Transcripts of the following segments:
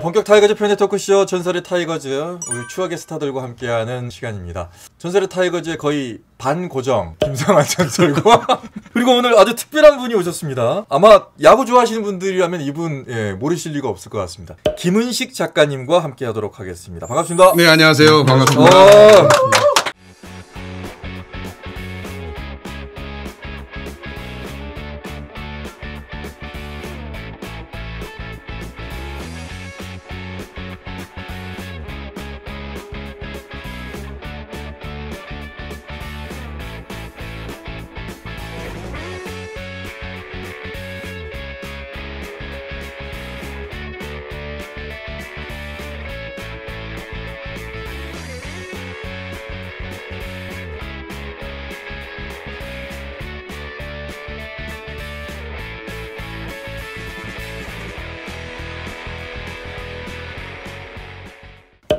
본격 타이거즈 팬의 토크쇼 전설의 타이거즈, 우리 추억의 스타들과 함께하는 시간입니다. 전설의 타이거즈의 거의 반고정 김성환 전설과 그리고 오늘 아주 특별한 분이 오셨습니다. 아마 야구 좋아하시는 분들이라면 이분 모르실 리가 없을 것 같습니다. 김은식 작가님과 함께하도록 하겠습니다. 반갑습니다. 네, 안녕하세요. 반갑습니다.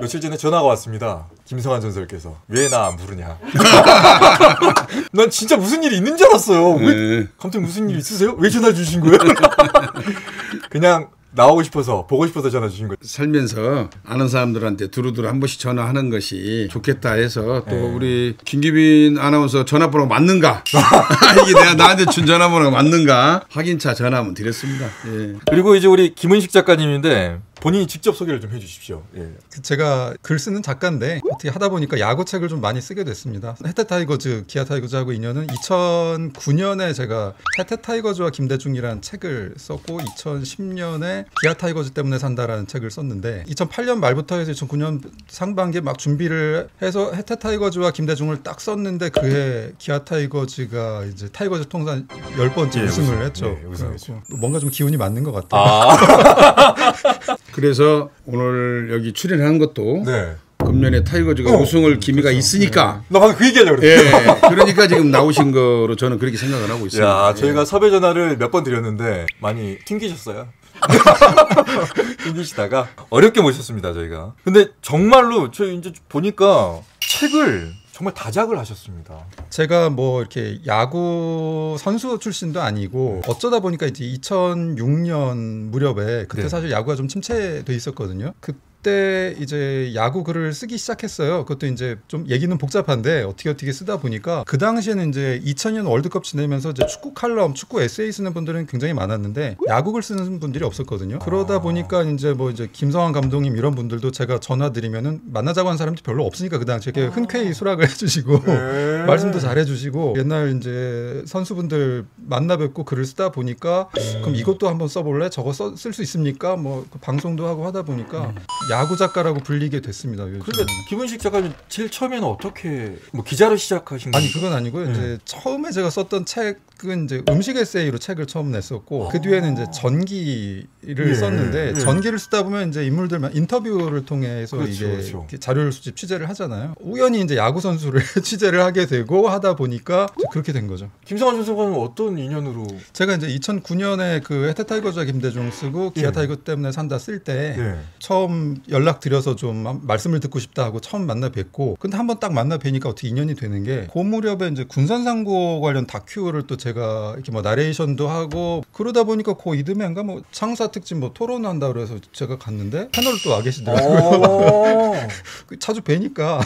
며칠 전에 전화가 왔습니다. 김성환 전설께서 왜 나 안 부르냐. 난 진짜 무슨 일이 있는 줄 알았어요. 왜 갑자기 무슨 일 있으세요? 왜 전화 주신 거예요? 그냥 나오고 싶어서 보고 싶어서 전화 주신 거예요. 살면서 아는 사람들한테 두루두루 한 번씩 전화하는 것이 좋겠다 해서 또 우리 김기빈 아나운서 전화번호 맞는가? 이게 내가 나한테 준 전화번호가 맞는가? 확인차 전화 한번 드렸습니다. 예. 그리고 이제 우리 김은식 작가님인데 본인이 직접 소개를 좀 해주십시오. 예. 제가 글 쓰는 작가인데 어떻게 하다 보니까 야구책을 좀 많이 쓰게 됐습니다. 해태 타이거즈, 기아 타이거즈하고 인연은 2009년에 제가 해태 타이거즈와 김대중이라는 책을 썼고 2010년에 기아 타이거즈 때문에 산다라는 책을 썼는데 2008년 말부터 해서 2009년 상반기에 막 준비를 해서 해태 타이거즈와 김대중을 딱 썼는데 그해 기아 타이거즈가 이제 타이거즈 통산 10번째 우승을 했죠. 우승했죠. 뭔가 좀 기운이 맞는 것 같아요. 그래서 오늘 여기 출연한 것도 네. 금년에 타이거즈가 우승을 기미가 있으니까. 나 방금 그 얘기하려고 그랬어요. 예, 그러니까 지금 나오신 거로 저는 그렇게 생각을 하고 있습니다. 야, 저희가 섭외 전화를 몇 번 드렸는데 많이 튕기셨어요. 튕기시다가 어렵게 모셨습니다, 저희가. 근데 정말로 저희 이제 보니까 책을 정말 다작을 하셨습니다. 제가 뭐 이렇게 야구 선수 출신도 아니고 어쩌다 보니까 이제 2006년 무렵에 그때 사실 야구가 좀 침체돼 있었거든요. 그때 이제 야구 글을 쓰기 시작했어요. 그것도 이제 좀 얘기는 복잡한데 어떻게 쓰다 보니까 그 당시에는 이제 2000년 월드컵 지내면서 이제 축구 칼럼, 축구 에세이 쓰는 분들은 굉장히 많았는데 야구글 쓰는 분들이 없었거든요. 그러다 보니까 이제 김성환 감독님 이런 분들도 제가 전화 드리면은 만나자고 하는 사람들이 별로 없으니까 그 당시에 흔쾌히 수락을 해주시고 말씀도 잘해주시고 옛날 이제 선수분들 만나 뵙고 글을 쓰다 보니까 그럼 이것도 한번 써볼래? 저거 쓸 수 있습니까? 뭐 방송도 하고 하다 보니까 야구 작가라고 불리게 됐습니다. 그런데 김은식 작가님 제일 처음에는 어떻게 뭐 기자로 시작하신 거예요? 아니 그건 아니고요. 이제 처음에 제가 썼던 책은 이제 음식 에세이로 책을 처음 냈었고 그 뒤에는 이제 전기를 썼는데 전기를 쓰다 보면 이제 인물들만 인터뷰를 통해서 이게 자료를 수집 취재를 하잖아요. 우연히 이제 야구 선수를 취재를 하게 되고 하다 보니까 그렇게 된 거죠. 김성환 선수는 어떤 인연으로? 제가 이제 2009년에 그 해태 타이거즈와 김대중 쓰고 기아 타이거 때문에 산다 쓸 때 처음 연락 드려서 좀 말씀을 듣고 싶다 하고 처음 만나 뵙고 근데 한번 딱 만나 뵈니까 어떻게 인연이 되는 게 그 무렵에 이제 군산상고 관련 다큐를 또 제가 이렇게 뭐 나레이션도 하고 그러다 보니까 그 이듬해인가 뭐 창사 특집 뭐 토론한다 그래서 제가 갔는데 패널을 또 와 계시더라고요. 자주 뵈니까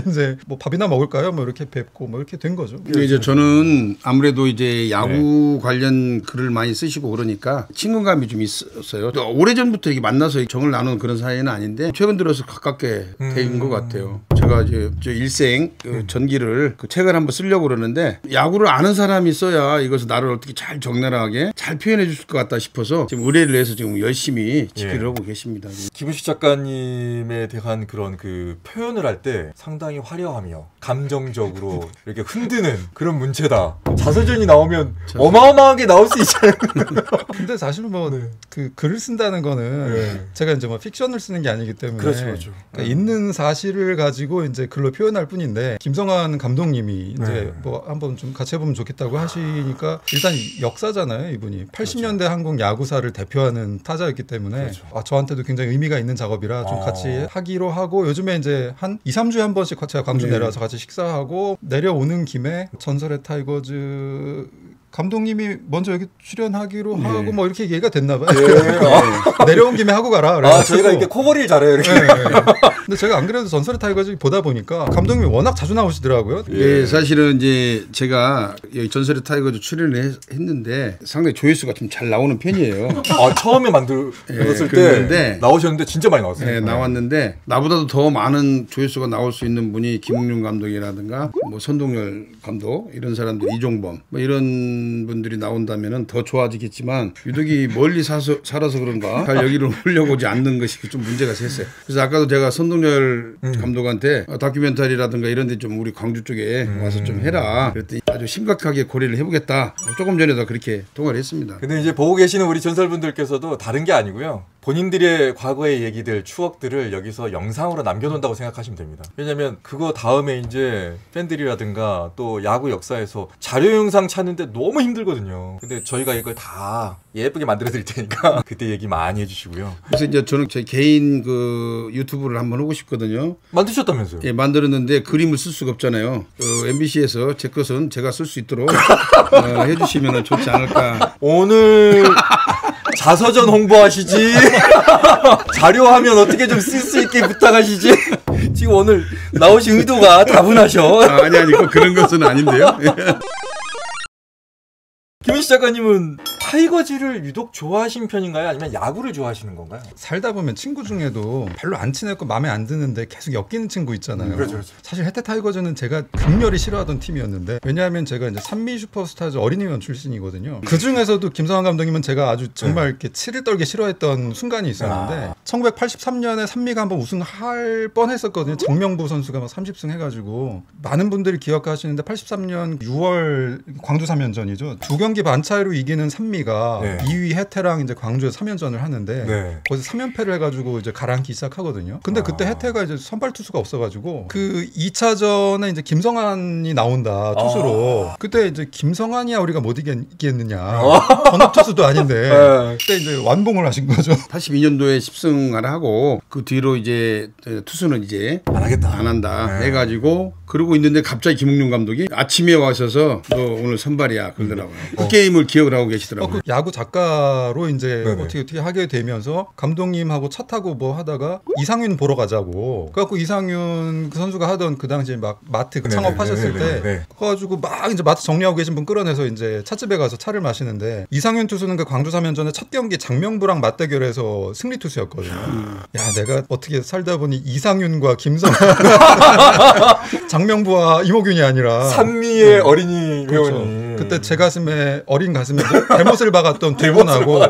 이제 뭐 밥이나 먹을까요? 뭐 이렇게 뵙고 뭐 이렇게 된 거죠. 이제 저는 아무래도 이제 야구 관련 글을 많이 쓰시고 그러니까 친근감이 좀 있었어요. 오래전부터 이게 만나서 정을 나누는 그런 사이는 아닌데 최근 들어서 가깝게 된 것 같아요. 제가 이제 저 일생 전기를 그 책을 한번 쓰려고 그러는데 야구를 아는 사람이 써야 이것을 나를 어떻게 잘 적나라하게 잘 표현해 줄 것 같다 싶어서 지금 의뢰를 해서 지금 열심히 집필을 하고 계십니다. 김은식 작가님에 대한 그런 그 표현을 할 때 상당히 화려하며 감정적으로 이렇게 흔드는 그런 문체다. 자서전이 나오면 어마어마하게 나올 수 있잖아요. 근데 사실은 뭐 그 글을 쓴다는 거는 제가 이제 뭐 픽션을 쓰는 게 아니기 때문에 그렇죠. 그러니까 있는 사실을 가지고 이제 글로 표현할 뿐인데 김성환 감독님이 이제 뭐 한번 좀 같이 해보면 좋겠다고 하시니까 일단 역사잖아요, 이분이 80년대 한국 야구사를 대표하는 타자였기 때문에 저한테도 굉장히 의미가 있는 작업이라 좀 같이 하기로 하고 요즘에 이제 한 2, 3주에 한 번씩 제가 광주 내려와서 같이 식사하고 내려오는 김에 전설의 타이거즈 감독님이 먼저 여기 출연하기로 네. 하고 뭐 이렇게 얘기가 됐나 봐요. 예. 내려온 김에 하고 가라. 아, 저희가 이렇게 코골이를 잘해요, 이렇게. 네. 근데 제가 안 그래도 전설의 타이거즈 보다 보니까 감독님이 워낙 자주 나오시더라고요. 예, 사실은 이제 제가 여기 전설의 타이거즈 출연을 했는데 상당히 조회수가 좀 잘 나오는 편이에요. 아, 처음에 만들었을 때 나오셨는데 진짜 많이 나왔어요. 네, 나왔는데 나보다도 더 많은 조회수가 나올 수 있는 분이 김웅룡 감독이라든가 뭐 선동열 감독 이런 사람들, 이종범 뭐 이런 분들이 나온다면은 더 좋아지겠지만 유독이 멀리 살아서 그런가 잘 여기를 올려오지 않는 것이 좀 문제가 됐어요. 그래서 아까도 제가 선동열 감독한테 다큐멘터리라든가 이런 데 좀 우리 광주 쪽에 와서 좀 해라 그랬더니 아주 심각하게 고려를 해보겠다. 조금 전에도 그렇게 통화를 했습니다. 근데 이제 보고 계시는 우리 전설분들께서도 다른 게 아니고요. 본인들의 과거의 얘기들, 추억들을 여기서 영상으로 남겨놓는다고 생각하시면 됩니다. 왜냐면 그거 다음에 이제 팬들이라든가 또 야구 역사에서 자료 영상 찾는데 너무 힘들거든요. 근데 저희가 이걸 다 예쁘게 만들어 드릴 테니까 그때 얘기 많이 해주시고요. 그래서 이제 저는 제 개인 그 유튜브를 한번 하고 싶거든요. 만드셨다면서요? 예, 만들었는데 그림을 쓸 수가 없잖아요. MBC에서 제 것은 제가 쓸 수 있도록 해주시면 좋지 않을까. 오늘 자서전 홍보하시지. 자료하면 어떻게 좀 쓸 수 있게 부탁하시지. 지금 오늘 나오신 의도가 다분하셔. 아니 꼭 그런 것은 아닌데요. 김은식 작가님은 타이거즈를 유독 좋아하신 편인가요? 아니면 야구를 좋아하시는 건가요? 살다 보면 친구 중에도 별로 안 친했고 마음에 안 드는데 계속 엮이는 친구 있잖아요. 그렇죠. 사실 해태 타이거즈는 제가 극렬히 싫어하던 팀이었는데 왜냐하면 제가 이제 산미 슈퍼스타즈 어린이위원 출신이거든요. 그 중에서도 김성환 감독님은 제가 아주 정말 이렇게 치를 떨게 싫어했던 순간이 있었는데 1983년에 산미가 한번 우승할 뻔했었거든요. 정명부 선수가 막 30승 해가지고 많은 분들이 기억하시는데 83년 6월 광주 3연전이죠. 2경기 반 차이로 이기는 산미가 2위 해태랑 이제 광주에서 3연전을 하는데 거기서 3연패를 해가지고 이제 가라앉기 시작하거든요. 근데 그때 해태가 이제 선발 투수가 없어가지고 그 2차전에 이제 김성환이 나온다 투수로. 그때 이제 김성환이야 우리가 못 이기겠느냐. 전업 투수도 아닌데 그때 이제 완봉을 하신 거죠. 82년도에 10승을 하고 그 뒤로 이제 투수는 이제 안 한다 해가지고 그러고 있는데 갑자기 김웅룡 감독이 아침에 와셔서 너 오늘 선발이야 그러더라고요. 그 게임을 기억을 하고 계시더라고요. 그 야구 작가로 이제 어떻게 하게 되면서 감독님하고 차 타고 뭐 하다가 이상윤 보러 가자고. 그래갖고 이상윤 그 선수가 하던 그 당시에 막 마트 창업하셨을 때 그래가지고 막 이제 마트 정리하고 계신 분 끌어내서 이제 찻집에 가서 차를 마시는데 이상윤 투수는 그 광주 3연전에 첫 경기 장명부랑 맞대결해서 승리 투수였거든요. 야 내가 어떻게 살다 보니 이상윤과 김성환 장명부와 이모균이 아니라 산미의 어린이 회원이 그때 제 가슴에 어린 가슴에 대못을 박았던 두 분하고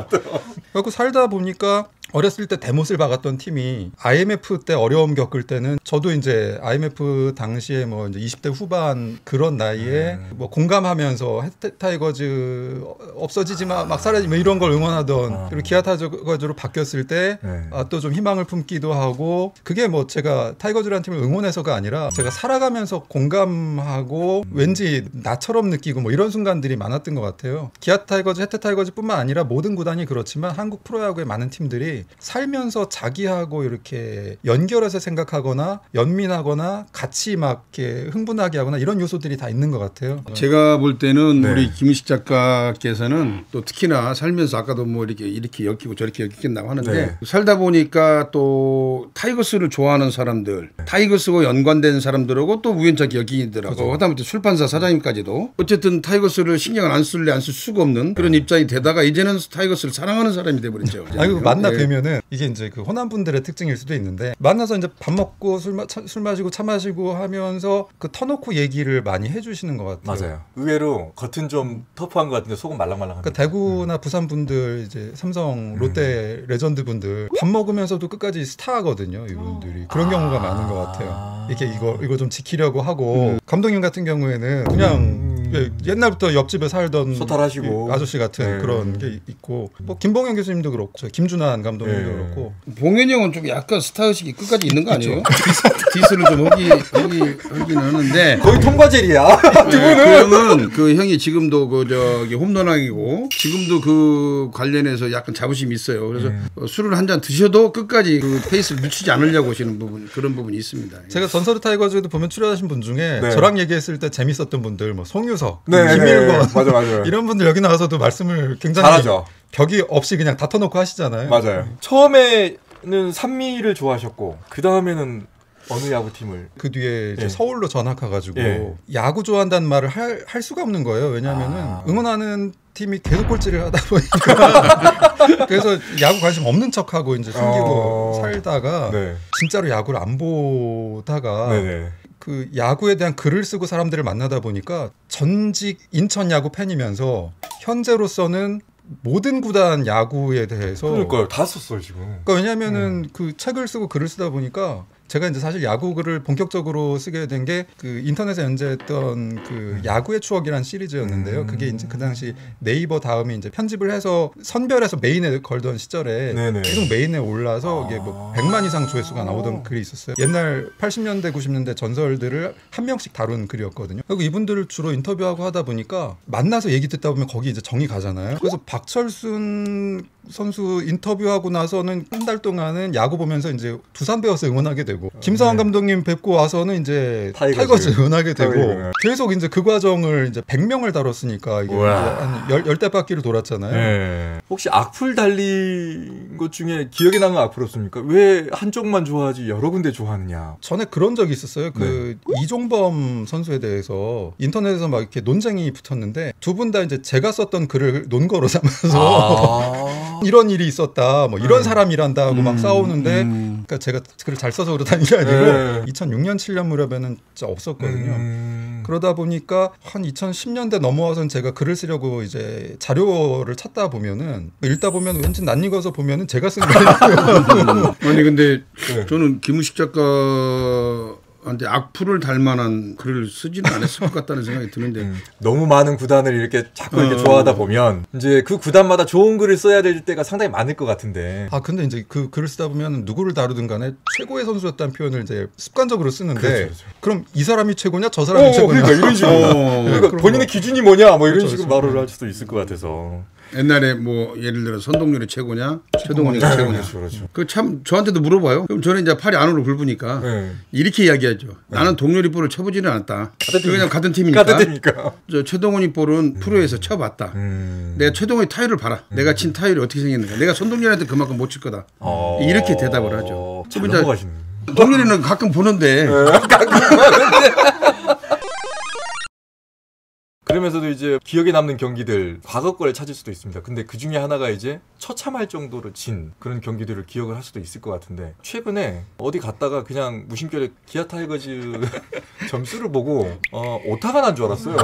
그래서 살다 보니까 어렸을 때 대못을 박았던 팀이 IMF 때 어려움 겪을 때는 저도 이제 IMF 당시에 뭐 이제 20대 후반 그런 나이에 뭐 공감하면서 해태 타이거즈 없어지지 마, 막 사라지지 마 이런 걸 응원하던 그리고 기아 타이거즈로 바뀌었을 때 또 좀 희망을 품기도 하고 그게 뭐 제가 타이거즈라는 팀을 응원해서가 아니라 제가 살아가면서 공감하고 왠지 나처럼 느끼고 뭐 이런 순간들이 많았던 것 같아요. 기아 타이거즈, 해태 타이거즈뿐만 아니라 모든 구단이 그렇지만 한국 프로야구의 많은 팀들이 살면서 자기하고 이렇게 연결해서 생각하거나 연민하거나 같이 막 이렇게 흥분하게 하거나 이런 요소들이 다 있는 것 같아요. 제가 볼 때는 우리 김은식 작가께서는 또 특히나 살면서 아까도 뭐 이렇게 엮이고 저렇게 엮인다고 하는데 살다 보니까 또 타이거스를 좋아하는 사람들, 타이거스와 연관된 사람들하고 또 우연찮게 엮이더라고요. 하다못해 출판사 사장님까지도 어쨌든 타이거스를 신경을 안 쓸 수가 없는 그런 입장이 되다가 이제는 타이거스를 사랑하는 사람이 돼버렸죠. 아이고 만나 뵈면은 이게 이제 그 호남분들의 특징일 수도 있는데 만나서 이제 밥 먹고 술 마시고 차 마시고 하면서 그 터놓고 얘기를 많이 해주시는 것 같아요. 맞아요. 의외로 겉은 좀 터프한 것 같은데 속은 말랑말랑한. 그러니까 대구나 부산 분들 이제 삼성, 롯데 레전드 분들 밥 먹으면서도 끝까지 스타거든요. 이분들이 그런 경우가 많은 것 같아요. 이게 이거 좀 지키려고 하고 감독님 같은 경우에는 그냥 옛날부터 옆집에 살던 소탈하시고 아저씨 같은 그런 게 있고 뭐 김봉현 교수님도 그렇고 김준환 감독님도 그렇고 봉현이 형은 좀 약간 스타의식이 끝까지 있는 거 아니에요? 디스를 좀 하긴 하는데 거의 통과젤이야. 그 형은 그 형이 지금도 그 저기 홈런왕이고 지금도 그 관련해서 약간 자부심이 있어요. 그래서 술을 한 잔 드셔도 끝까지 그 페이스를 늦추지 않으려고 하시는 부분 그런 부분이 있습니다. 제가 전설의 타이거즈에도 보면 출연하신 분 중에 저랑 얘기했을 때 재밌었던 분들 뭐 송유 최규석, 네, 김일권 맞아요. 이런 분들 여기 나와서도 말씀을 굉장히 잘하죠. 격이 없이 그냥 다 터놓고 하시잖아요. 맞아요. 처음에는 산미를 좋아하셨고 그 다음에는 어느 야구팀을? 그 뒤에 이제 예. 서울로 전학 가가지고 예. 야구 좋아한다는 말을 할 수가 없는 거예요. 왜냐하면은 응원하는 팀이 계속 꼴찌를 하다 보니까 그래서 야구 관심 없는 척하고 이제 숨기고 살다가 네. 진짜로 야구를 안 보다가 네네. 그 야구에 대한 글을 쓰고 사람들을 만나다 보니까 전직 인천 야구 팬이면서 현재로서는 모든 구단 야구에 대해서 그러니까요. 다 썼어요 지금. 그러니까 왜냐하면은 그 책을 쓰고 글을 쓰다 보니까 제가 이제 사실 야구 글을 본격적으로 쓰게 된 게 그 인터넷에 연재했던 그 야구의 추억이라는 시리즈였는데요. 그게 이제 그 당시 네이버 다음에 이제 편집을 해서 선별해서 메인에 걸던 시절에 네네. 계속 메인에 올라서 이게 뭐 100만 이상 조회수가 나오던 글이 있었어요. 옛날 80년대 90년대 전설들을 한 명씩 다룬 글이었거든요. 그리고 이분들을 주로 인터뷰하고 하다 보니까 만나서 얘기 듣다 보면 거기 이제 정이 가잖아요. 그래서 박철순 선수 인터뷰하고 나서는 한 달 동안은 야구 보면서 이제 두산 베어스 응원하게 되고 김성환 감독님 뵙고 와서는 이제 타이거즈 응원하게 되고 계속 이제 그 과정을 이제 100명을 다뤘으니까 이게 한 열대 바퀴를 돌았잖아요. 네. 혹시 악플 달린 것 중에 기억에 남는 악플 없습니까? 왜 한쪽만 좋아하지 여러 군데 좋아하느냐? 전에 그런 적이 있었어요. 그 이종범 선수에 대해서 인터넷에서 막 이렇게 논쟁이 붙었는데 두 분 다 이제 제가 썼던 글을 논거로 삼아서 이런 일이 있었다, 뭐 이런 사람이란다 하고 막 싸우는데, 그러니까 제가 글을 잘 써서 그러다는 게 아니고 2006년 7년 무렵에는 진짜 없었거든요. 그러다 보니까 한 2010년대 넘어와서는 제가 글을 쓰려고 이제 자료를 찾다 보면은 읽다 보면 왠지 낯익어서 보면은 제가 쓴 거예요. 아니 근데 저는 김우식 작가한테 악플을 달 만한 글을 쓰지는 않았을 것 같다는 생각이 드는데 너무 많은 구단을 이렇게 자꾸 이렇게 좋아하다 보면 이제 그 구단마다 좋은 글을 써야 될 때가 상당히 많을 것 같은데. 아 근데 이제 그 글을 쓰다 보면 누구를 다루든 간에 최고의 선수였다는 표현을 이제 습관적으로 쓰는데 그렇죠. 그럼 이 사람이 최고냐 저 사람이 최고냐 그러니까 이런 식으로 그러니까 그런 본인의 거. 기준이 뭐냐 뭐 이런 그렇죠, 식으로 그렇죠. 말을 할 수도 있을 것 같아서. 옛날에 뭐 예를 들어 선동열이 최고냐 최동원이가 최고냐 그렇죠. 그 참 저한테도 물어봐요. 그럼 저는 이제 팔이 안으로 굵으니까 네. 이렇게 이야기하죠. 나는 동열이 볼을 쳐보지는 않았다. 그냥 같은 팀이니까. 같은 팀이니까. 저 최동원이 볼은 프로에서 쳐봤다. 내가 최동원이 타율을 봐라. 내가 친 타율이 어떻게 생겼는가. 내가 손동열한테 그만큼 못 칠 거다. 이렇게 대답을 하죠. 잘 넘어가시네. 동열이는 가끔 보는데 그러면서도 이제 기억에 남는 경기들 과거 거를 찾을 수도 있습니다. 근데 그 중에 하나가 이제 처참할 정도로 진 그런 경기들을 기억을 할 수도 있을 것 같은데 최근에 어디 갔다가 그냥 무심결에 기아 타이거즈 점수를 보고 오타가 난 줄 알았어요.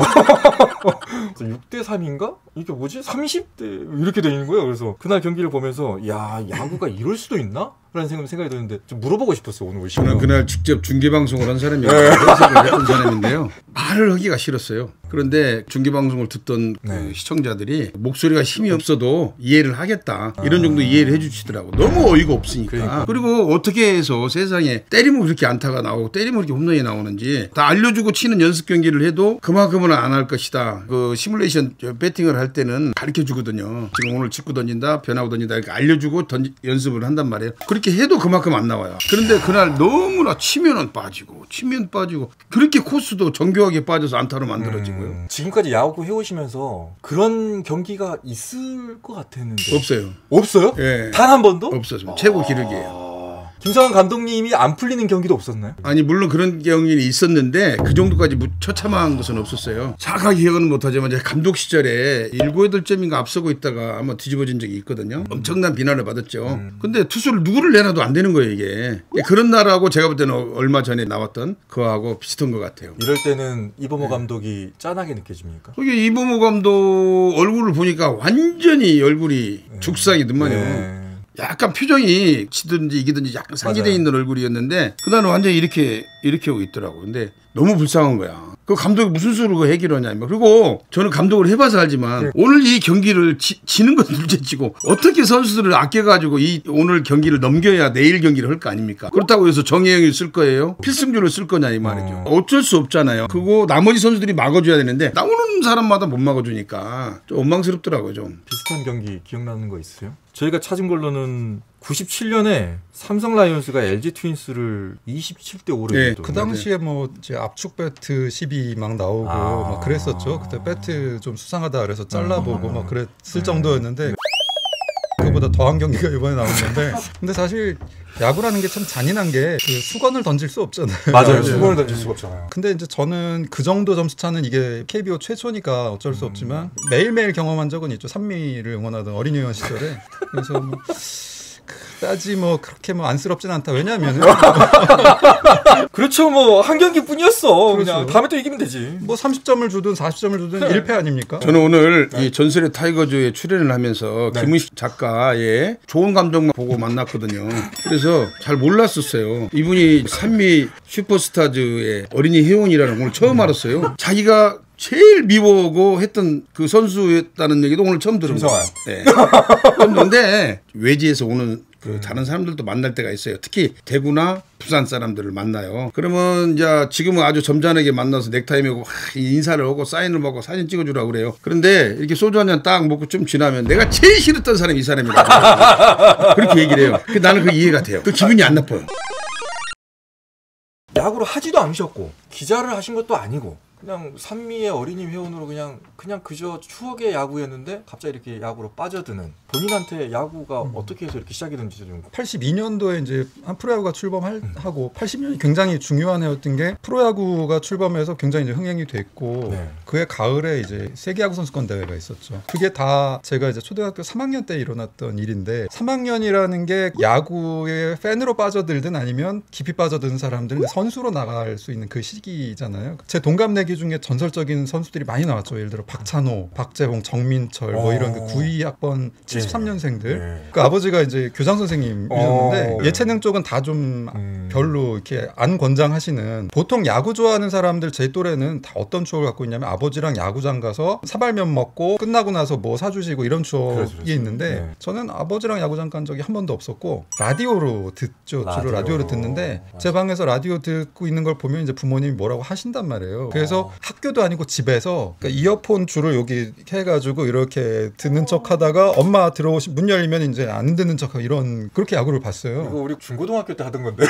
6대 3인가? 이게 뭐지? 30대 이렇게 돼 있는 거예요. 그래서 그날 경기를 보면서 야 야구가 이럴 수도 있나? 라는 생각이 드는데 좀 물어보고 싶었어요. 오늘 오시면. 저는 그날 직접 중계방송을 한 사람이에요. 해석을 했던 사람인데요. 말을 하기가 싫었어요. 그런데 중계방송을 듣던 그 시청자들이 목소리가 힘이 없어도 이해를 하겠다. 이런 정도 이해를 해주시더라고. 너무 어이가 없으니까. 그러니까. 그리고 어떻게 해서 세상에 때리면 그렇게 안타가 나오고 때리면 그렇게 홈런이 나오는지 다 알려주고 치는 연습 경기를 해도 그만큼은 안 할 것이다. 그 시뮬레이션 배팅을 할 때는 가르쳐 주거든요. 지금 오늘 직구 던진다, 변화구 던진다 이렇게 알려주고 연습을 한단 말이에요. 그렇게 해도 그만큼 안 나와요. 그런데 그날 너무나 치면은 빠지고 치면 빠지고 그렇게 코스도 정교하게 빠져서 안타로 만들어지고요. 지금까지 야구 해오시면서 그런 경기가 있을 것 같았는데 없어요. 없어요? 예. 단 한 번도? 없었어요. 최고 기록이에요. 김성환 감독님이 안 풀리는 경기도 없었나요? 아니 물론 그런 경기는 있었는데 그 정도까지 처참한 것은 없었어요. 정확하게 기억은 못하지만 제 감독 시절에 7, 8점인가 앞서고 있다가 한번 뒤집어진 적이 있거든요. 엄청난 비난을 받았죠. 근데 투수를 누구를 내놔도 안 되는 거예요 이게. 그런 날하고 제가 볼 때는 얼마 전에 나왔던 그거하고 비슷한 것 같아요. 이럴 때는 이범호 감독이 짠하게 느껴집니까? 이게 이범호 감독 얼굴을 보니까 완전히 얼굴이 죽상이 눈만이요. 네. 약간 표정이 지든지 이기든지 약간 상기되어 있는 얼굴이었는데 그날은 완전히 이렇게 하고 있더라고. 근데 너무 불쌍한 거야. 그 감독이 무슨 수로 그 해결하냐. 그리고 저는 감독을 해봐서 알지만 오늘 이 경기를 지는 건 둘째치고 어떻게 선수들을 아껴가지고 이 오늘 경기를 넘겨야 내일 경기를 할 거 아닙니까? 그렇다고 해서 정혜영이 쓸 거예요? 필승주를 쓸 거냐 이 말이죠. 어쩔 수 없잖아요. 그거 나머지 선수들이 막아줘야 되는데 나오는 사람마다 못 막아주니까 좀 원망스럽더라고요. 좀. 비슷한 경기 기억나는 거 있으세요? 저희가 찾은 걸로는 97년에 삼성 라이온즈가 LG 트윈스를 27대 5로 네, 그 당시에 뭐 이제 압축 배트 12 막 나오고 막 그랬었죠. 그때 배트 좀 수상하다 그래서 잘라보고 막 그랬을 정도였는데 그거보다 더한 경기가 이번에 나오는데 근데 사실 야구라는 게 참 잔인한 게 그 수건을 던질 수 없잖아요. 맞아요. 수건을 던질 수가 없잖아요. 근데 이제 저는 그 정도 점수 차는 이게 KBO 최초니까 어쩔 수 없지만 매일매일 경험한 적은 있죠. 산미를 응원하던 어린이 의원 시절에. 그래서 뭐 그다지 뭐 그렇게 뭐 안쓰럽진 않다. 왜냐하면 그렇죠. 뭐 한 경기뿐이었어. 그렇죠. 그냥 다음에 또 이기면 되지. 뭐 30점을 주든 40점을 주든 1패 아닙니까? 저는 오늘 이 전설의 타이거즈에 출연을 하면서 김은식 작가의 좋은 감정만 보고 만났거든요. 그래서 잘 몰랐었어요. 이분이 산미 슈퍼스타즈의 어린이 회원이라는 걸 오늘 처음 알았어요. 자기가 제일 미워하고 했던 그 선수였다는 얘기도 오늘 처음 들은 거예요. 네. 그런데 외지에서 오는 그 다른 사람들도 만날 때가 있어요. 특히 대구나 부산 사람들을 만나요. 그러면 이제 지금은 아주 점잖게 만나서 넥타이 메고 인사를 하고 사인을 받고 사진 찍어주라고 그래요. 그런데 이렇게 소주 한 잔 딱 먹고 좀 지나면 내가 제일 싫었던 사람이 이 사람이다. 그렇게 얘기를 해요. 나는 그 이해가 돼요. 그 기분이 안 나빠요. 야구를 하지도 않으셨고 기자를 하신 것도 아니고 그냥 산미의 어린이 회원으로 그냥 그저 추억의 야구였는데 갑자기 이렇게 야구로 빠져드는 본인한테 야구가 어떻게 해서 이렇게 시작이 된지 좀 82년도에 이제 프로야구가 출범하고 80년이 굉장히 중요한 해였던 게 프로야구가 출범해서 굉장히 이제 흥행이 됐고 네. 그해 가을에 이제 세계야구 선수권 대회가 있었죠. 그게 다 제가 이제 초등학교 3학년 때 일어났던 일인데 3학년이라는 게 야구의 팬으로 빠져들든 아니면 깊이 빠져드는 사람들은 선수로 나갈 수 있는 그 시기잖아요. 제 동갑내기 중에 전설적인 선수들이 많이 나왔죠. 예를 들어 박찬호, 박재홍, 정민철 뭐 이런 그 92학번 73년생들. 네. 그 아버지가 이제 교장 선생님이셨는데 예체능 쪽은 다 좀 별로 이렇게 안 권장하시는 보통 야구 좋아하는 사람들 제 또래는 다 어떤 추억을 갖고 있냐면 아버지랑 야구장 가서 사발면 먹고 끝나고 나서 뭐 사주시고 이런 추억이 그렇죠. 있는데 네. 저는 아버지랑 야구장 간 적이 한 번도 없었고 라디오로 듣죠. 주로 라디오로 듣는데 맞아. 제 방에서 라디오 듣고 있는 걸 보면 이제 부모님이 뭐라고 하신단 말이에요. 그래서 학교도 아니고 집에서 그러니까 이어폰 줄을 여기 해가지고 이렇게 듣는 척하다가 엄마 들어오시 문 열리면 이제 안 듣는 척하고 이런 그렇게 야구를 봤어요. 이거 우리 중고등학교 때 하던 건데.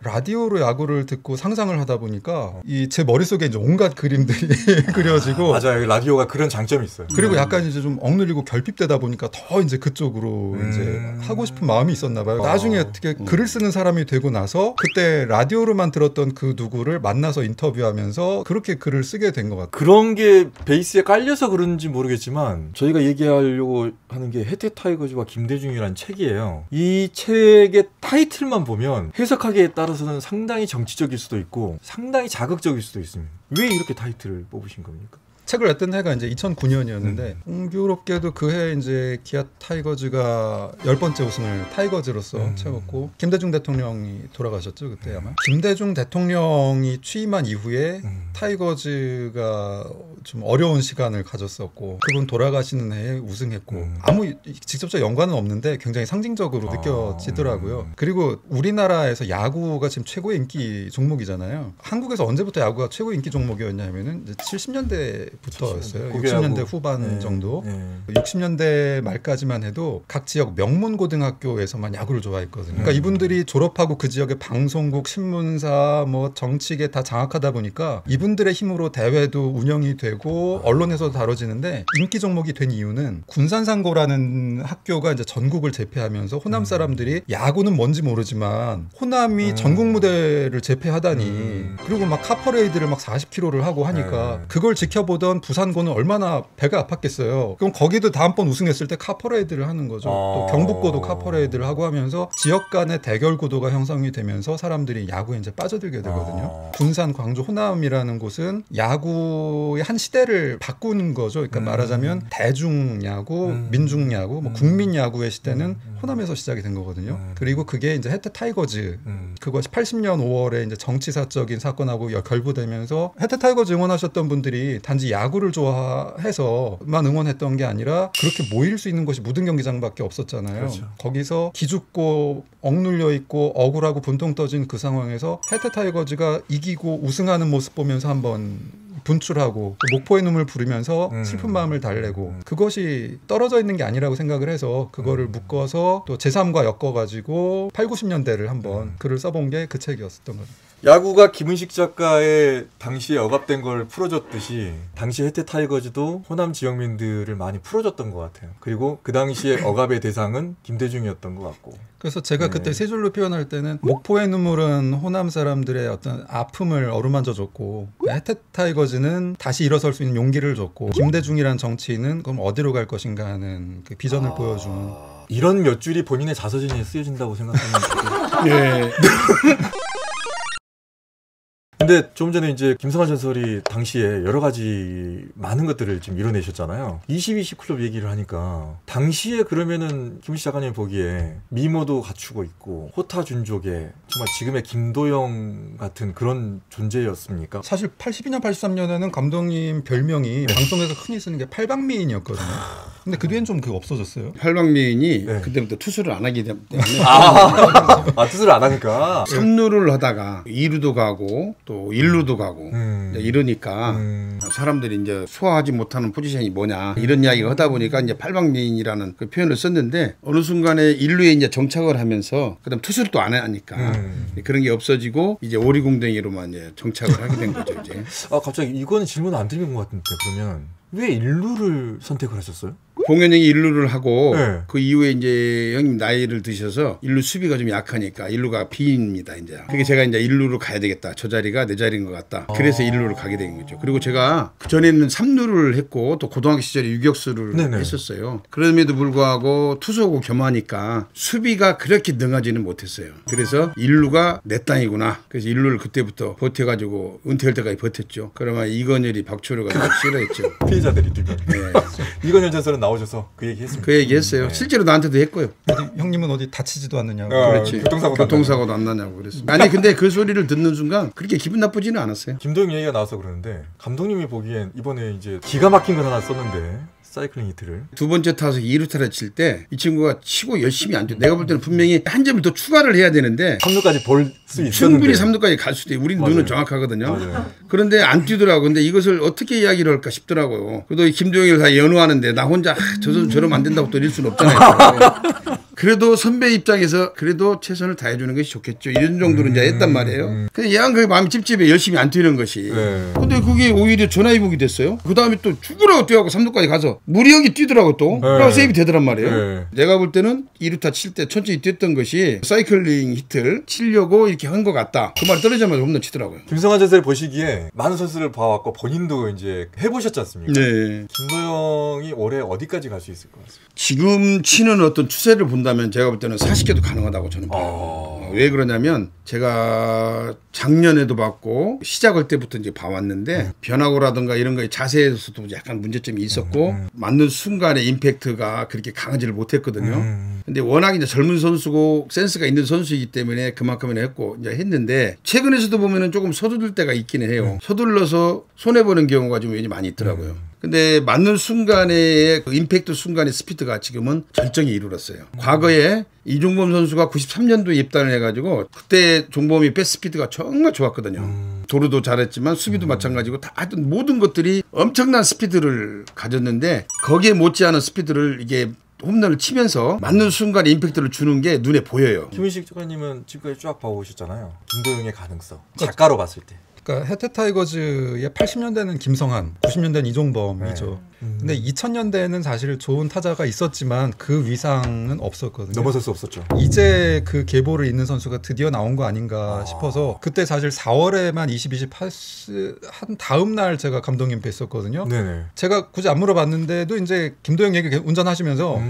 라디오로 야구를 듣고 상상을 하다 보니까 이 제 머릿속에 이제 온갖 그림들이 그려지고 맞아요. 라디오가 그런 장점이 있어요. 그리고 약간 이제 좀 억눌리고 결핍되다 보니까 더 이제 그쪽으로 이제 하고 싶은 마음이 있었나 봐요. 나중에 어떻게 글을 쓰는 사람이 되고 나서 그때 라디오로만 들었던 그 누구를 만나서 인터뷰하면서 그렇게 글을 쓰게 된 것 같아요. 그런 게 베이스에 깔려서 그런지 모르겠지만 저희가 얘기하려고 하는 게 혜태 타이거즈와 김대중이라는 책이에요. 이 책의 타이틀만 보면 해석하기에 따라서는 상당히 정치적일 수도 있고 상당히 자극적일 수도 있습니다. 왜 이렇게 타이틀을 뽑으신 겁니까? 책을 냈던 해가 이제 2009년이었는데 공교롭게도 그해 이제 기아 타이거즈가 10번째 우승을 타이거즈로서 채웠고 김대중 대통령이 돌아가셨죠 그때 아마. 김대중 대통령이 취임한 이후에 타이거즈가 좀 어려운 시간을 가졌었고 그분 돌아가시는 해에 우승했고 아무 직접적 연관은 없는데 굉장히 상징적으로 느껴지더라고요. 그리고 우리나라에서 야구가 지금 최고의 인기 종목이잖아요. 한국에서 언제부터 야구가 최고의 인기 종목이었냐면은 이제 70년대부터였어요. 60년대 후반 정도. 60년대 말까지만 해도 각 지역 명문 고등학교에서만 야구를 좋아했거든요. 그러니까 이분들이 졸업하고 그 지역의 방송국, 신문사, 뭐 정치계 다 장악하다 보니까 이분들의 힘으로 대회도 운영이 되고 언론에서도 다뤄지는데 인기 종목이 된 이유는 군산상고라는 학교가 이제 전국을 제패하면서 호남 사람들이 야구는 뭔지 모르지만 호남이 전국 무대를 제패하다니 그리고 막 카퍼레이드를 막 40km를 하고 하니까 그걸 지켜보던 부산고는 얼마나 배가 아팠겠어요. 그럼 거기도 다음번 우승했을 때 카퍼레이드를 하는 거죠. 또 경북고도 카퍼레이드를 하고 하면서 지역 간의 대결 구도가 형성이 되면서 사람들이 야구에 이제 빠져들게 되거든요. 군산, 광주, 호남이라는 곳은 야구의 한 시대를 바꾸는 거죠. 그러니까 말하자면 대중야구, 민중야구, 뭐 국민야구의 시대는 호남에서 시작이 된 거거든요. 그리고 그게 이제 혜태 타이거즈 그것이 80년 5월에 이제 정치사적인 사건하고 결부되면서 혜태 타이거즈 응원하셨던 분들이 단지 야구를 좋아해서만 응원했던 게 아니라 그렇게 모일 수 있는 곳이 무등 경기장밖에 없었잖아요. 그렇죠. 거기서 기죽고 억눌려 있고 억울하고 분통 떠진 그 상황에서 혜태 타이거즈가 이기고 우승하는 모습 보면서 한번 분출하고 목포의 눈물 부르면서 슬픈 마음을 달래고 그것이 떨어져 있는 게 아니라고 생각을 해서 그거를 묶어서 또 제3과 엮어가지고 8, 90년대를 한번 글을 써본 게 그 책이었었던 거죠. 야구가 김은식 작가의 당시에 억압된 걸 풀어줬듯이 당시 해태 타이거즈도 호남 지역민들을 많이 풀어줬던 것 같아요. 그리고 그 당시에 억압의 대상은 김대중이었던 것 같고. 그래서 제가 그때 세 줄로 표현할 때는 목포의 눈물은 호남 사람들의 어떤 아픔을 어루만져 줬고 해태 타이거즈는 다시 일어설 수 있는 용기를 줬고 김대중이란 정치인은 그럼 어디로 갈 것인가 하는 그 비전을 보여주는 이런 몇 줄이 본인의 자서전에 쓰여진다고 생각하면 예. 근데 좀 전에 이제 김성환 전설이 당시에 여러 가지 많은 것들을 지금 이뤄내셨잖아요. 20-20 클럽 얘기를 하니까 당시에 그러면은 김은식 작가님 보기에 미모도 갖추고 있고 호타준족의 정말 지금의 김도영 같은 그런 존재였습니까? 사실 82년, 83년에는 감독님 별명이 방송에서 흔히 쓰는 게 팔방미인이었거든요. 근데 그 뒤엔 좀 그게 없어졌어요. 팔방미인이 네. 그때부터 투수를 안 하기 때문에 투수를 안 하니까 3루를 하다가 2루도 가고 또 1루도 가고 이러니까 사람들이 이제 소화하지 못하는 포지션이 뭐냐 이런 이야기를 하다 보니까 이제 팔방미인이라는 그 표현을 썼는데 어느 순간에 1루에 이제 정착을 하면서 그다음 투수를 또 안 하니까 그런 게 없어지고 이제 오리궁뎅이로만 이제 정착을 하게 된 거죠 이제. 갑자기 이거는 질문 안 드린 것 같은데 그러면 왜 1루를 선택을 하셨어요? 봉현영이 1루를 하고 네. 그 이후에 이제 형님 나이를 드셔서 1루 수비가 좀 약하니까 1루가 비입니다 이제. 그게 제가 이제 1루로 가야 되겠다. 저 자리가 내 자리인 것 같다. 그래서 1루를 가게 된 거죠. 그리고 제가 그 전에는 3루를 했고 또 고등학교 시절에 유격수를 네네. 했었어요. 그럼에도 불구하고 투수하고 겸하니까 수비가 그렇게 능하지는 못했어요. 그래서 1루가 내 땅이구나. 그래서 1루를 그때부터 버텨가지고 은퇴할 때까지 버텼죠. 그러면 이건열이 박초로가 좀 싫어했죠. 피해자들이 두 명. 네. 이건현 전설은 나오셔서 그 얘기 했습니다. 그 얘기 했어요. 네. 실제로 나한테도 했고요. 형님은 어디 다치지도 않느냐고. 그렇지. 교통사고도 안 나냐고 그랬어. 아니 근데 그 소리를 듣는 순간 그렇게 기분 나쁘지는 않았어요. 김도영 얘기가 나와서 그러는데 감독님이 보기엔 이번에 이제 기가 막힌 걸 하나 썼는데 사이클링 히트를 두 번째 타석 2루타를 칠 때 이 친구가 치고 열심히 안 돼. 내가 볼 때는 분명히 한 점을 더 추가를 해야 되는데 3루까지 볼 수 있었는데 충분히 3루까지 갈 수도 있고 우리 맞아요. 눈은 정확하거든요. 맞아요. 그런데 안 뛰더라고. 근데 이것을 어떻게 이야기를 할까 싶더라고요. 그래도 이 김도영이를 다 연호하는데 나 혼자 저러면 안 된다고 또 이럴 수는 없잖아요. 그래도 선배 입장에서 그래도 최선을 다해주는 것이 좋겠죠. 이런 정도로 이제 했단 말이에요. 근데 얘는 그 마음이 찝찝해 열심히 안 뛰는 것이. 네. 근데 그게 오히려 전화위복이 됐어요. 그 다음에 또 죽으라고 뛰어가고 3루까지 가서 무리하게 뛰더라고 또. 그러고 세이브 되더란 말이에요. 네. 내가 볼 때는 2루타 칠 때 천천히 뛰었던 것이 사이클링 히트를 치려고 이렇게 한 것 같다. 그 말이 떨어지자마자 홈런 치더라고요. 김성환 전설 보시기에 많은 선수를 봐왔고 본인도 이제 해보셨지 않습니까? 네. 김도영이 올해 어디까지 갈 수 있을 것 같습니다. 지금 치는 어떤 추세를 본다면 제가 볼 때는 40개도 가능하다고 저는 봐요. 왜 그러냐면 제가 작년에도 봤고 시작할 때부터 이제 봐왔는데 변화구라든가 이런 거에 자세에서도 약간 문제점이 있었고 맞는 순간에 임팩트가 그렇게 강하지를 못했거든요. 근데 워낙 이제 젊은 선수고 센스가 있는 선수이기 때문에 그만큼은 했고 이제 했는데 최근에서도 보면은 조금 서두를 때가 있기는 해요. 서둘러서 손해보는 경우가 좀 왠지 많이 있더라고요. 근데 맞는 순간에 그 임팩트 순간의 스피드가 지금은 절정에 이르렀어요. 과거에 이종범 선수가 93년도에 입단을 해가지고 그때 종범이 패스 스피드가 정말 좋았거든요. 도루도 잘했지만 수비도 마찬가지고 다 하여튼 모든 것들이 엄청난 스피드를 가졌는데 거기에 못지않은 스피드를 이게 홈런을 치면서 맞는 순간에 임팩트를 주는 게 눈에 보여요. 김은식 작가님은 지금까지 쫙 봐오셨잖아요. 김도영의 가능성. 작가로 봤을 때. 그러니까 해태 타이거즈의 80년대는 김성환, 90년대는 이종범이죠. 근데 2000년대에는 사실 좋은 타자가 있었지만 그 위상은 없었거든요. 넘어설 수 없었죠. 이제 그 계보를 잇는 선수가 드디어 나온 거 아닌가 싶어서 그때 사실 4월에만 20 파스 한 다음 날 제가 감독님 뵀었거든요. 네네. 제가 굳이 안 물어봤는데도 이제 김도영 얘기 계속 운전하시면서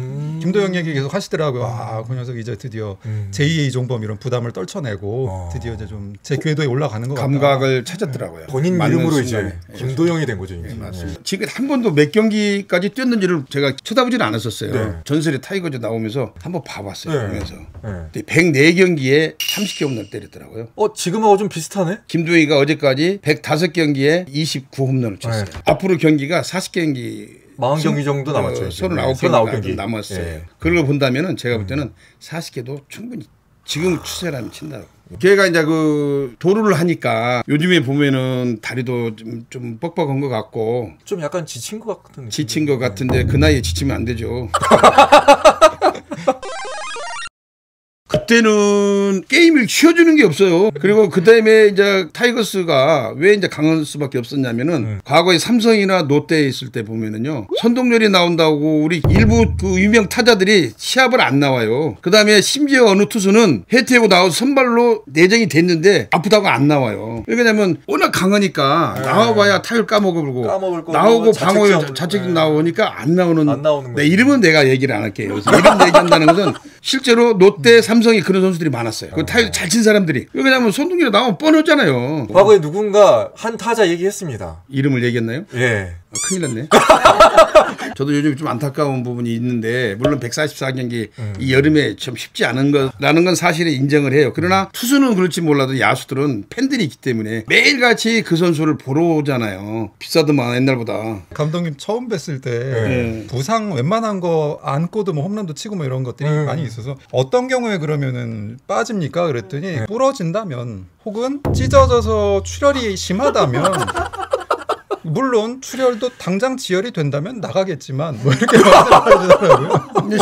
김도영 얘기 계속 하시더라고요. 아, 그 녀석 이제 드디어 제2의 이종범 이런 부담을 떨쳐내고 드디어 이제 좀 제 궤도에 올라가는 것 같다. 감각을 찾았더라고요. 본인 맞는 이름으로 순간에. 이제 김도영이 된 거죠. 네, 맞습니다. 지금 한 번도 몇 경기까지 뛰었는지를 제가 쳐다보지는 않았었어요. 네. 전설의 타이거즈 나오면서 한번 봐봤어요. 네. 보면서. 네. 104경기에 30개 홈런 때렸더라고요. 지금하고 좀 비슷하네? 김도희가 어제까지 105경기에 29홈런을 쳤어요. 네. 앞으로 경기가 40경기 40경기 정도 남았죠. 39경기 남았어요. 예. 그걸 본다면은 제가 볼 때는 40개도 충분히 지금 추세라면 친다고. 걔가 이제 그 도루를 하니까 요즘에 보면은 다리도 좀 뻑뻑한 것 같고 좀 약간 지친 것 같은 느낌. 지친 것 같은데 그 나이에 지치면 안 되죠. 그때는 게임을 쉬어주는 게 없어요. 그리고 그 다음에 이제 타이거스가 왜 이제 강할 수밖에 없었냐면은 과거에 삼성이나 롯데에 있을 때 보면은요 선동열이 나온다고 우리 일부 그 유명 타자들이 시합을 안 나와요. 그 다음에 심지어 어느 투수는 해태고 나와서 선발로 내정이 됐는데 아프다고 안 나와요. 왜냐면 워낙 강하니까 나와봐야 타율 까먹을 거고 나오고 방어율 자책점 나오니까 안 나오는 네, 이름은 내가 얘기를 안 할게요. 그래서 이름 얘기한다는 것은 실제로 롯데 삼성이 그런 선수들이 많았어요. 그 타율 잘 친 사람들이. 왜냐하면 손동열이 나오면 뻔하잖아요. 과거에 누군가 한 타자 얘기했습니다. 이름을 얘기했나요? 예. 큰일 났네. 저도 요즘 좀 안타까운 부분이 있는데 물론 144경기 이 여름에 좀 쉽지 않은 거라는 건 사실에 인정을 해요. 그러나 투수는 그럴지 몰라도 야수들은 팬들이 있기 때문에 매일같이 그 선수를 보러 오잖아요. 비싸더만 옛날보다. 감독님 처음 뵀을 때 부상 웬만한 거 안고도 뭐 홈런도 치고 뭐 이런 것들이 많이 있어서 어떤 경우에 그러면은 빠집니까? 그랬더니 부러진다면 혹은 찢어져서 출혈이 심하다면 물론 출혈도 당장 지혈이 된다면 나가겠지만 뭐 이렇게 말씀하시더라고요.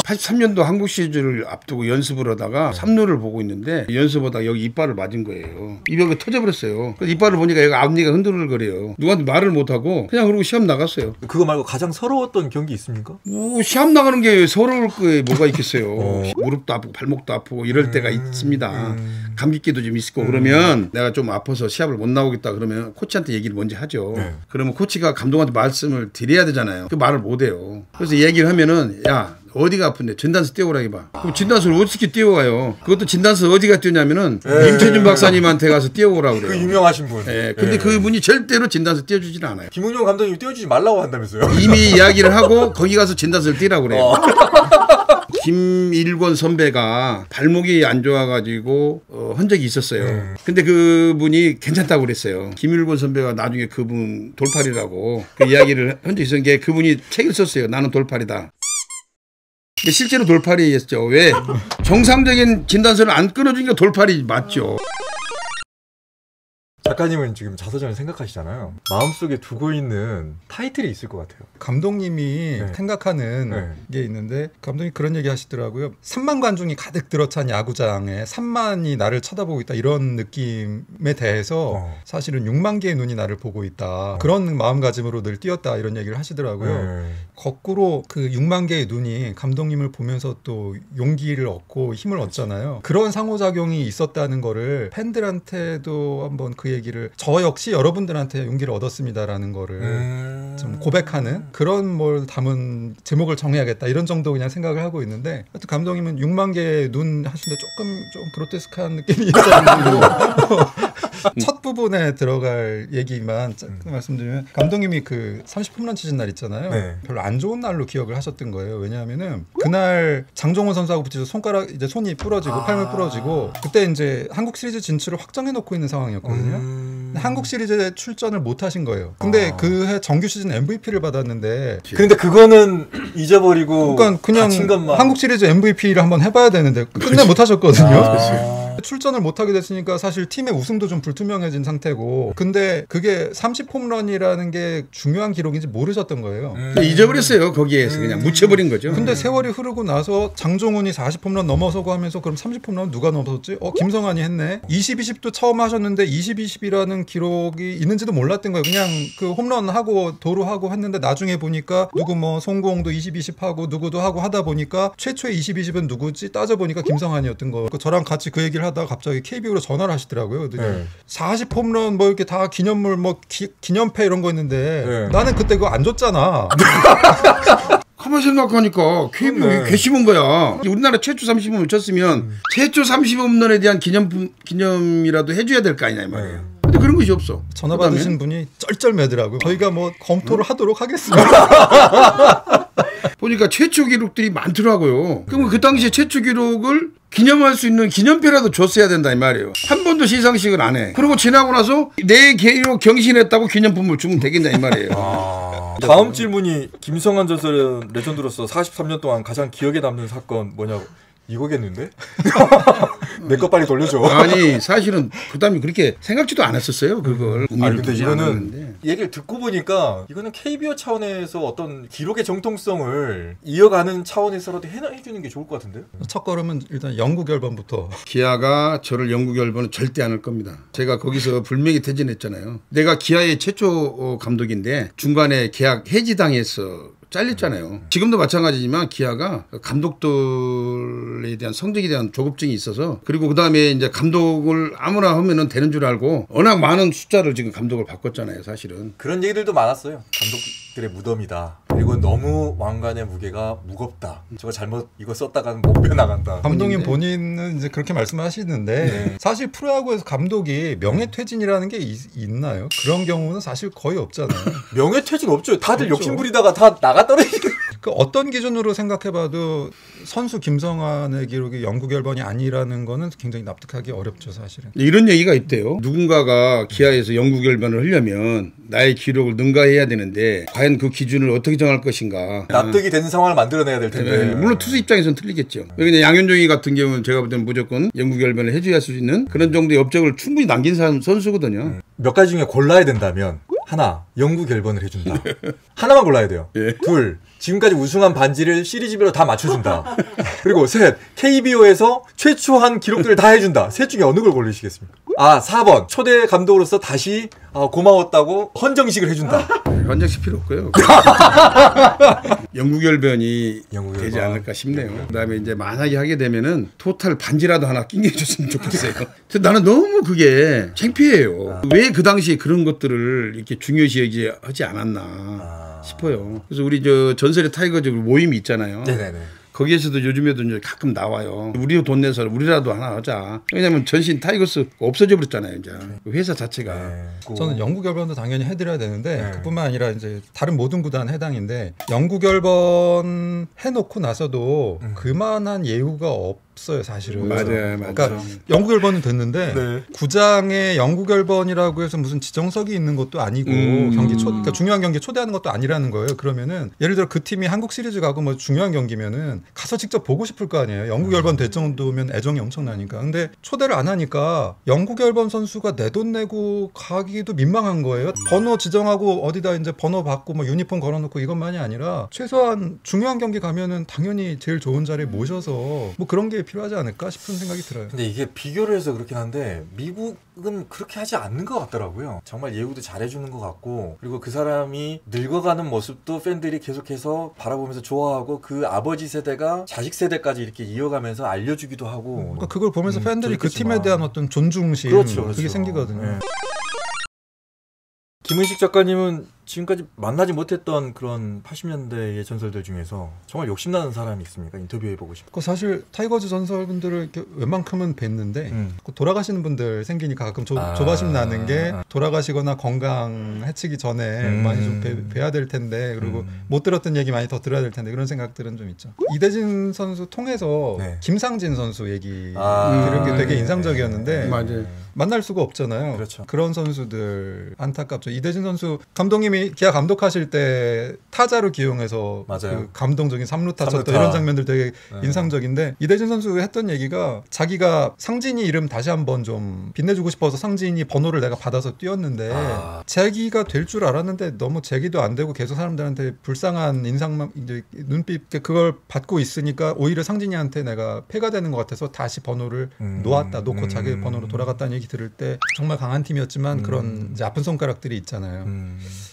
83년도 한국 시리즈를 앞두고 연습을 하다가 3루를 보고 있는데 연습하다가 여기 이빨을 맞은 거예요. 이벽에 터져버렸어요. 그래서 이빨을 보니까 여기 앞니가 흔들거려요. 누구한테 말을 못하고 그냥 그러고 시합 나갔어요. 그거 말고 가장 서러웠던 경기 있습니까? 시합 나가는 게 서러울 거에 뭐가 있겠어요. 무릎도 아프고 발목도 아프고 이럴 때가 있습니다. 감기기도 좀 있고 그러면 내가 좀 아파서 시합을 못 나오겠다 그러면 코치한테 얘기를 먼저 하죠. 그러면 코치가 감독한테 말씀을 드려야 되잖아요. 그 말을 못 해요. 그래서 얘기를 하면은 야 어디가 아픈데 진단서 띄워라 해봐. 그럼 진단서를 어떻게 띄워가요? 그것도 진단서 어디가 띄우냐면은 임채준 박사님한테 가서 띄워오라고 그래요. 그 유명하신 분. 예. 근데 그분이 절대로 진단서 띄워주질 않아요. 김은용 감독님 띄워주지 말라고 한다면서요? 이미 이야기를 하고 거기 가서 진단서를 띄라고 그래요. 김일권 선배가 발목이 안 좋아가지고 한 적이 있었어요. 근데 그분이 괜찮다고 그랬어요. 김일권 선배가 나중에 그분 돌팔이라고 그 이야기를 한 적이 있었는 게 그분이 책을 썼어요. 나는 돌팔이다. 근데 실제로 돌팔이였죠. 왜? 정상적인 진단서를 안 끊어주니까 돌팔이 맞죠. 작가님은 지금 자서전을 생각하시잖아요. 마음속에 두고 있는 타이틀이 있을 것 같아요. 감독님이 생각하는 게 있는데 감독님이 그런 얘기 하시더라고요. 3만 관중이 가득 들어찬 야구장에 3만이 나를 쳐다보고 있다 이런 느낌에 대해서 사실은 6만 개의 눈이 나를 보고 있다. 그런 마음가짐으로 늘 뛰었다 이런 얘기를 하시더라고요. 거꾸로 그 6만 개의 눈이 감독님을 보면서 또 용기를 얻고 힘을 얻잖아요. 그런 상호작용이 있었다는 거를 팬들한테도 한번 그 얘기를 저 역시 여러분들한테 용기를 얻었습니다라는 거를 좀 고백하는 그런 뭘 담은 제목을 정해야겠다 이런 정도 그냥 생각을 하고 있는데 하여튼 감독님은 6만 개의 눈 하시는데 조금 좀 그로테스크한 느낌이 있어요. 첫 부분에 들어갈 얘기만 말씀드리면 감독님이 그 30홈런 치신 날 있잖아요. 별로 안 좋은 날로 기억을 하셨던 거예요. 왜냐하면은 그날 장종원 선수하고 붙여서 손가락 이제 손이 부러지고 팔이 부러지고 그때 이제 한국 시리즈 진출을 확정해 놓고 있는 상황이었거든요. 한국 시리즈에 출전을 못 하신 거예요. 근데 그 해 정규 시즌 MVP를 받았는데 근데 그거는 잊어버리고 그러니까 그냥 한국 시리즈 MVP를 한번 해봐야 되는데 끝내 못 하셨거든요. 출전을 못하게 됐으니까 사실 팀의 우승도 좀 불투명해진 상태고 근데 그게 30홈런이라는 게 중요한 기록인지 모르셨던 거예요. 잊어버렸어요. 거기에서 그냥 묻혀버린 거죠. 근데 세월이 흐르고 나서 장종훈이 40홈런 넘어서고 하면서 그럼 30홈런 누가 넘어섰지? 김성환이 했네. 20-20도 처음 하셨는데 20-20이라는 기록이 있는지도 몰랐던 거예요. 그냥 그 홈런하고 도루하고 했는데 나중에 보니까 누구 뭐 송구홍도 20-20 하고 누구도 하고 하다 보니까 최초의 20-20은 누구지? 따져보니까 김성환이었던 거. 저랑 같이 그 얘기를 하다가 갑자기 KBO로 전화를 하시더라고요. 40홈런 뭐 이렇게 다 기념물 뭐 기념패 이런 거 있는데 나는 그때 그거 안 줬잖아. 가만 생각하니까 KBO 괘씸한 거야. 우리나라 최초 30홈런 쳤으면 최초 30홈런에 대한 기념이라도 해줘야 될 거 아니냐 이 말이에요. 근데 그런 것이 없어. 전화 받으신 분이 쩔쩔매더라고요. 저희가 뭐 검토를 하도록 하겠습니다. 보니까 최초 기록들이 많더라고요. 그럼 그 당시에 최초 기록을 기념할 수 있는 기념패라도 줬어야 된다 이 말이에요. 한 번도 시상식을 안 해. 그리고 지나고 나서 내 기록 경신했다고 기념품을 주면 되겠냐 이 말이에요. 다음 질문이 김성환 전설의 레전드로서 43년 동안 가장 기억에 남는 사건 뭐냐고. 이거겠는데? 내 거 빨리 돌려줘. 아니 사실은 부담이 그렇게 생각지도 않았었어요. 그걸. 아니 근데 두지 이거는 않았는데. 얘기를 듣고 보니까 이거는 KBO 차원에서 어떤 기록의 정통성을 이어가는 차원에서라도 해주는 게 좋을 것 같은데요? 첫 걸음은 일단 영구 결번부터. 기아가 저를 영구 결번은 절대 안 할 겁니다. 제가 거기서 불명예 퇴진했잖아요. 내가 기아의 최초 감독인데 중간에 계약 해지당해서 잘렸잖아요. 지금도 마찬가지지만 기아가 감독들에 대한 성적에 대한 조급증이 있어서 그리고 그다음에 이제 감독을 아무나 하면은 되는 줄 알고 워낙 많은 숫자를 지금 감독을 바꿨잖아요. 사실은. 그런 얘기들도 많았어요. 감독들의 무덤이다. 그리고 너무 왕관의 무게가 무겁다. 저거 잘못 이거 썼다가는 못 빼나간다. 감독님 본인은 이제 그렇게 말씀하시는데 네. 사실 프로야구에서 감독이 명예퇴진이라는 게 있나요? 그런 경우는 사실 거의 없잖아요. 명예퇴진 없죠. 다들 없죠. 욕심부리다가 다 나가 떨어지는. 그 어떤 기준으로 생각해봐도 선수 김성환의 기록이 영구 결번이 아니라는 거는 굉장히 납득하기 어렵죠, 사실은. 이런 얘기가 있대요. 누군가가 기아에서 영구 결번을 하려면 나의 기록을 능가해야 되는데 과연 그 기준을 어떻게 정할 것인가. 납득이 되는 상황을 만들어내야 될 텐데. 네, 물론 투수 입장에서는 틀리겠죠. 그냥 양현종이 같은 경우는 제가 볼 때는 무조건 영구 결번을 해줘야 할 수 있는 그런 정도의 업적을 충분히 남긴 선수거든요. 몇 가지 중에 골라야 된다면 하나, 영구 결번을 해준다. 하나만 골라야 돼요. 예. 둘, 지금까지 우승한 반지를 시리즈별로 다 맞춰준다. 그리고 셋, KBO에서 최초 한 기록들을 다 해준다. 셋 중에 어느 걸 고르시겠습니까? 아, 4번, 초대 감독으로서 다시 고마웠다고 헌정식을 해준다. 헌정식 필요 없고요. 영구 결번이 영구 되지 결번. 않을까 싶네요. 그다음에 이제 만약에 하게 되면은 토탈 반지라도 하나 낑겨줬으면 좋겠어요. 근데 나는 너무 그게 창피해요. 왜 그 당시에 그런 것들을 이렇게 중요시 하지 않았나 싶어요. 그래서 우리 저 전설의 타이거즈 모임이 있잖아요. 네네네. 거기에서도 요즘에도 이제 가끔 나와요. 우리도 돈 내서 우리라도 하나 하자. 왜냐면 전신 타이거스 없어져 버렸잖아요. 이제 회사 자체가. 네. 저는 영구 결번도 당연히 해드려야 되는데 네. 그뿐만 아니라 이제 다른 모든 구단 해당인데 영구 결번 해놓고 나서도 그만한 예우가 없어요, 사실은. 맞아요. 그러니까 영구 결번은 됐는데 네. 구장에 영구 결번이라고 해서 무슨 지정석이 있는 것도 아니고 그러니까 중요한 경기 초대하는 것도 아니라는 거예요. 그러면은 예를 들어 그 팀이 한국 시리즈 가고 뭐 중요한 경기면은 가서 직접 보고 싶을 거 아니에요. 영구 결번 될 정도면 애정이 엄청나니까. 근데 초대를 안 하니까 영구 결번 선수가 내 돈 내고 가기도 민망한 거예요. 번호 지정하고 어디다 이제 번호 받고 뭐 유니폼 걸어놓고 이것만이 아니라 최소한 중요한 경기 가면은 당연히 제일 좋은 자리에 모셔서 뭐 그런 게 필요하지 않을까 싶은 생각이 들어요. 근데 이게 비교를 해서 그렇긴 한데 미국은 그렇게 하지 않는 것 같더라고요. 정말 예우도 잘해주는 것 같고 그리고 그 사람이 늙어가는 모습도 팬들이 계속해서 바라보면서 좋아하고 그 아버지 세대가 자식 세대까지 이렇게 이어가면서 알려주기도 하고 그러니까 그걸 보면서 팬들이 그 그렇겠지만. 팀에 대한 어떤 존중심 그렇죠. 그게 생기거든요. 네. 김은식 작가님은 지금까지 만나지 못했던 그런 80년대의 전설들 중에서 정말 욕심나는 사람이 있습니까? 인터뷰해보고 싶고. 그 사실 타이거즈 전설분들을 이렇게 웬만큼은 뵀는데 그 돌아가시는 분들 생기니까 가끔 조바심 나는 게 돌아가시거나 건강 해치기 전에 많이 좀 뵈야 될 텐데 그리고 못 들었던 얘기 많이 더 들어야 될 텐데 그런 생각들은 좀 있죠. 이대진 선수 통해서 네. 김상진 선수 얘기 들은 게 되게 네. 인상적이었는데 맞아요. 만날 수가 없잖아요. 그렇죠. 그런 선수들 안타깝죠. 이대진 선수 감독님이 기아 감독하실 때 타자로 기용해서 맞아요. 그 감동적인 3루타 쳤던 삼루타. 이런 장면들 되게 네. 인상적인데 이대진 선수가 했던 얘기가 자기가 상진이 이름 다시 한번 좀 빛내주고 싶어서 상진이 번호를 내가 받아서 뛰었는데 재기가 될 줄 알았는데 너무 재기도 안 되고 계속 사람들한테 불쌍한 인상만 이제 눈빛 그걸 받고 있으니까 오히려 상진이한테 내가 폐가 되는 것 같아서 다시 번호를 놓고 자기 번호로 돌아갔다는 얘기 들을 때 정말 강한 팀이었지만 그런 이제 아픈 손가락들이 있잖아요.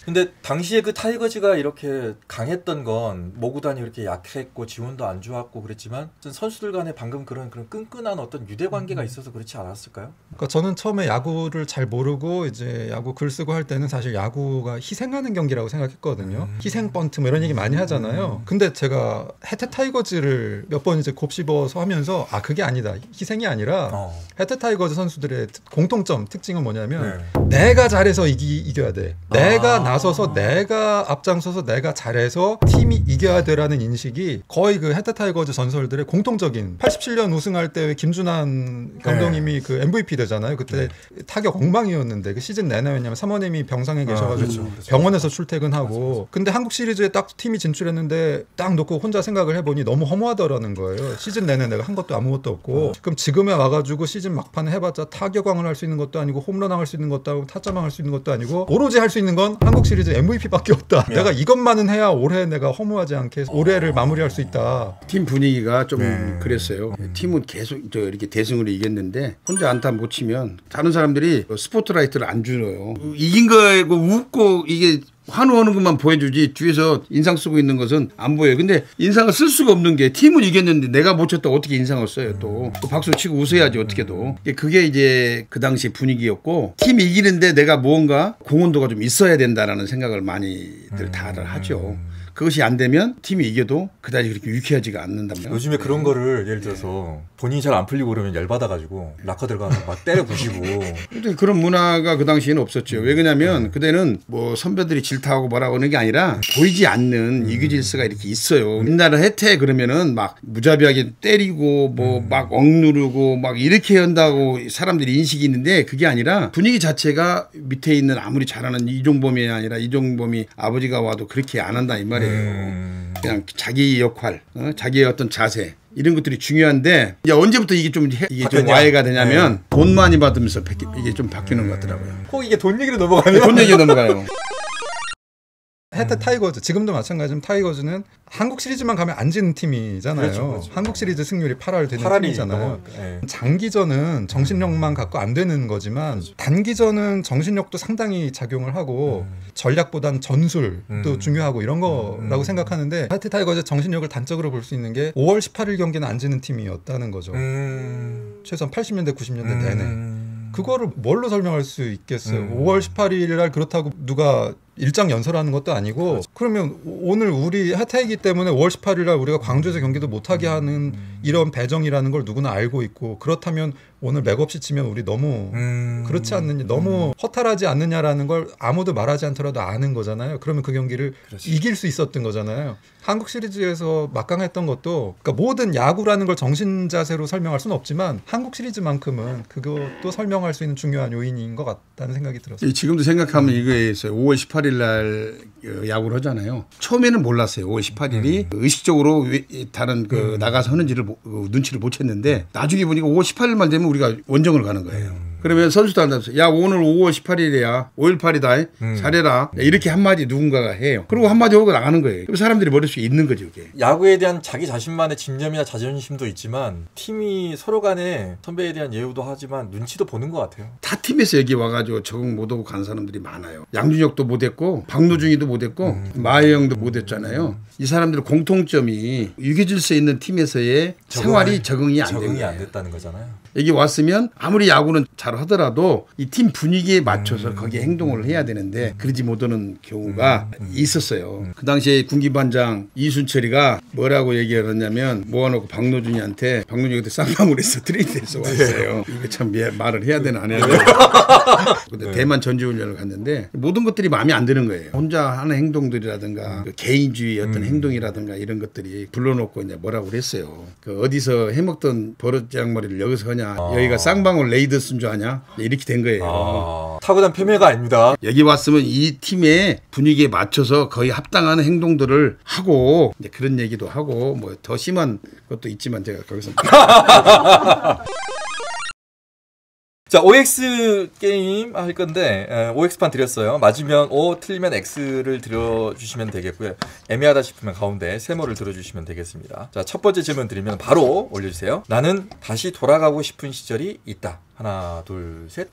근데 당시에 그 타이거즈가 이렇게 강했던 건 모구단이 이렇게 약했고 지원도 안 좋았고 그랬지만 선수들 간에 방금 그런 끈끈한 어떤 유대 관계가 있어서 그렇지 않았을까요? 그러니까 저는 처음에 야구를 잘 모르고 이제 야구 글 쓰고 할 때는 사실 야구가 희생하는 경기라고 생각했거든요. 희생 번트 뭐 이런 얘기 많이 하잖아요. 근데 제가 해태 타이거즈를 몇 번 이제 곱씹어서 하면서 그게 아니다. 희생이 아니라 해태 타이거즈 선수들의 공통점 특징은 뭐냐면 내가 잘해서 이겨야 돼. 내가 나서서 내가 앞장서서 내가 잘해서 팀이 이겨야 돼라는 인식이 거의 그 해태 타이거즈 전설들의 공통적인 87년 우승할 때 김준환 감독님이 그 MVP 되잖아요. 그때 타격 엉망이었는데 그 시즌 내내 왜냐면 사모님이 병상에 계셔가지고 병원에서 출퇴근하고 근데 한국 시리즈에 딱 팀이 진출했는데 딱 놓고 혼자 생각을 해보니 너무 허무하더라는 거예요. 시즌 내내 내가 한 것도 아무것도 없고 그럼 지금에 와가지고 시즌 막판에 해봤자 타격왕을 할 수 있는 것도 아니고 홈런왕 할 수 있는 것도 아니고 타점왕 할 수 있는 것도 아니고 오로지 할 수 있는 건 한국 시리즈 MVP밖에 없다. 내가 이것만은 해야 올해 내가 허무하지 않게 올해를 마무리할 수 있다. 팀 분위기가 좀 그랬어요. 팀은 계속 이렇게 대승으로 이겼는데 혼자 안타 못 치면 다른 사람들이 스포트라이트를 안 주어요. 이긴 거고 웃고 이게 환호하는 것만 보여주지 뒤에서 인상 쓰고 있는 것은 안 보여요. 근데 인상을 쓸 수가 없는 게 팀은 이겼는데 내가 못 쳤다 어떻게 인상을 써요. 또 박수 치고 웃어야지 어떻게도. 그게 이제 그 당시 분위기였고 팀이 이기는데 내가 무언가 공헌도가 좀 있어야 된다라는 생각을 많이들 다들 하죠. 그것이 안 되면 팀이 이겨도 그다지 그렇게 유쾌하지가 않는답니다. 요즘에 그런 거를 예를 들어서 본인이 잘 안 풀리고 그러면 열받아가지고 락커 들어가서 막 때려 부시고. 근데 그런 문화가 그 당시에는 없었죠. 왜 그러냐면 그때는 뭐 선배들이 질타하고 뭐라고 하는 게 아니라 보이지 않는 이교 질서가 이렇게 있어요. 옛날에 혜태 그러면은 막 무자비하게 때리고 뭐 막 억누르고 막 이렇게 한다고 사람들이 인식이 있는데 그게 아니라 분위기 자체가 밑에 있는 아무리 잘하는 이종범이 아니라 이종범이 아버지가 와도 그렇게 안 한다 이 말이에요. 그냥 자기 역할, 자기의 어떤 자세 이런 것들이 중요한데 이제 언제부터 이게 좀 와해가 되냐면 돈 많이 받으면서 이게 좀 바뀌는 것 같더라고요. 꼭 이게 돈 얘기로 넘어가네요. 돈 얘기 넘어가요. 해태 타이거즈 지금도 마찬가지지만 타이거즈는 한국 시리즈만 가면 안 지는 팀이잖아요. 그렇죠. 한국 시리즈 승률이 8할 되는 8할이 팀이잖아요. 장기전은 정신력만 갖고 안 되는 거지만 단기전은 정신력도 상당히 작용을 하고 전략보단 전술도 중요하고 이런 거라고 생각하는데 해태 타이거즈 정신력을 단적으로 볼 수 있는 게 5월 18일 경기는 안 지는 팀이었다는 거죠. 최소한 80년대 90년대 내내. 그거를 뭘로 설명할 수 있겠어요. 5월 18일 날 그렇다고 누가 일장 연설하는 것도 아니고 그러면 오늘 우리 해태이기 때문에 5월 18일 날 우리가 광주에서 경기도 못하게 하는 이런 배정이라는 걸 누구나 알고 있고 그렇다면 오늘 맥없이 치면 우리 너무 그렇지 않느냐 너무 허탈하지 않느냐라는 걸 아무도 말하지 않더라도 아는 거잖아요. 그러면 그 경기를 이길 수 있었던 거잖아요. 한국 시리즈에서 막강했던 것도 그러니까 모든 야구라는 걸 정신자세로 설명할 수는 없지만 한국 시리즈만큼은 그것도 설명할 수 있는 중요한 요인인 것 같다는 생각이 들었어요. 지금도 생각하면 이거에 있어요. 5월 18일 날 야구를 하잖아요. 처음에는 몰랐어요. 5월 18일이 의식적으로 다른 나가서 하는지를 눈치를 못 챘는데 나중에 보니까 5월 18일만 되면 우리가 원정을 가는 거예요. 그러면 선수도 한다면서 야 오늘 5월 18일이야 5.18이다 잘해라 이렇게 한마디 누군가가 해요. 그리고 한마디 하고 나가는 거예요. 그럼 사람들이 머릿속에 있는 거죠. 그게. 야구에 대한 자기 자신만의 집념이나 자존심도 있지만 팀이 서로 간에 선배에 대한 예우도 하지만 눈치도 보는 것 같아요. 타 팀에서 여기 와가지고 적응 못하고 간 사람들이 많아요. 양준혁도 못했고 박노중이도 못했고 마혜영도 못했잖아요. 이 사람들 공통점이 유기질서 있는 팀에서의 생활이 적응이 안 됐다는 거잖아요. 여기 왔으면 아무리 야구는 잘 하더라도 이 팀 분위기에 맞춰서 거기에 행동을 해야 되는데 그러지 못하는 경우가 있었어요. 그 당시에 군기반장 이순철이가 뭐라고 얘기를 했냐면 모아놓고 박노준이한테 박노준이 그때 쌍방울 했어. 트레이드에서 왔어요. 이거 참 말을 해야 되나 안 해야 되나. 근데 대만 전지훈련을 갔는데 모든 것들이 마음에 안 드는 거예요. 혼자 하는 행동들이라든가 그 개인주의 어떤 행동이라든가 이런 것들이 불러놓고 이제 뭐라고 그랬어요. 그 어디서 해먹던 버릇장머리를 여기서 하냐. 여기가 쌍방울 레이더스인 줄 아냐. 이렇게 된 거예요. 타고난 패배가 아닙니다. 여기 왔으면 이 팀의 분위기에 맞춰서 거의 합당한 행동들을 하고 이제 그런 얘기도 하고 뭐 더 심한 것도 있지만 제가 거기서 자, OX 게임 할 건데 OX판 드렸어요. 맞으면 O, 틀리면 X를 들어주시면 되겠고요. 애매하다 싶으면 가운데 세모를 들어주시면 되겠습니다. 자, 첫 번째 질문 드리면 바로 올려주세요. 나는 다시 돌아가고 싶은 시절이 있다. 하나, 둘, 셋.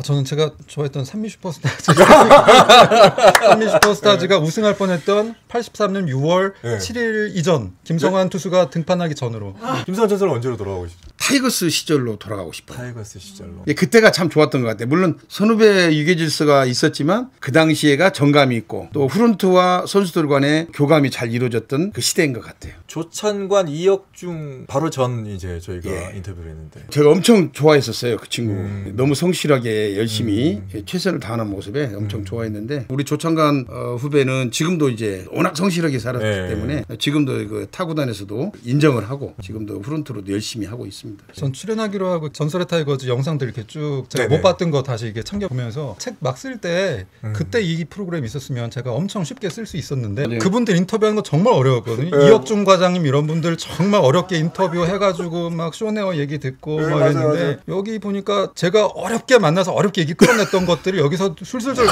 저는 제가 좋아했던 산미 슈퍼스타즈 산미 슈퍼스타즈가 우승할 뻔했던 83년 6월 7일 이전 김성환 투수가 등판하기 전으로 김성환 선수는 언제로 돌아가고 싶어요? 타이거스 시절로 돌아가고 싶어요. 타이거스 시절로. 예, 그때가 참 좋았던 것 같아요. 물론 선후배 유계질서가 있었지만 그 당시에가 정감이 있고 또 프론트와 선수들 간의 교감이 잘 이루어졌던 그 시대인 것 같아요. 조찬관 이혁중 바로 전 이제 저희가 예. 인터뷰를 했는데 제가 엄청 좋아했었어요. 그 친구. 너무 성실하게 열심히 최선을 다하는 모습에 엄청 좋아했는데 우리 조찬관 후배는 지금도 이제 워낙 성실하게 살았기 네. 때문에 지금도 그 타구단에서도 인정을 하고 지금도 프론트로도 열심히 하고 있습니다. 전 출연하기로 하고 전설의 타이거즈 영상들 이렇게 쭉 제가 네네. 못 봤던 거 다시 이게 챙겨 보면서 책 막 쓸 때 그때 이 프로그램 있었으면 제가 엄청 쉽게 쓸 수 있었는데 네. 그분들 인터뷰하는 거 정말 어려웠거든요. 네. 이혁중 과장님 이런 분들 정말 어렵게 인터뷰 해가지고 막 쇼네어 얘기 듣고 네, 막 맞아요, 이랬는데 맞아요. 여기 보니까 제가 어렵게 만나서 어렵게 얘기 끌어냈던 것들이 여기서 술술술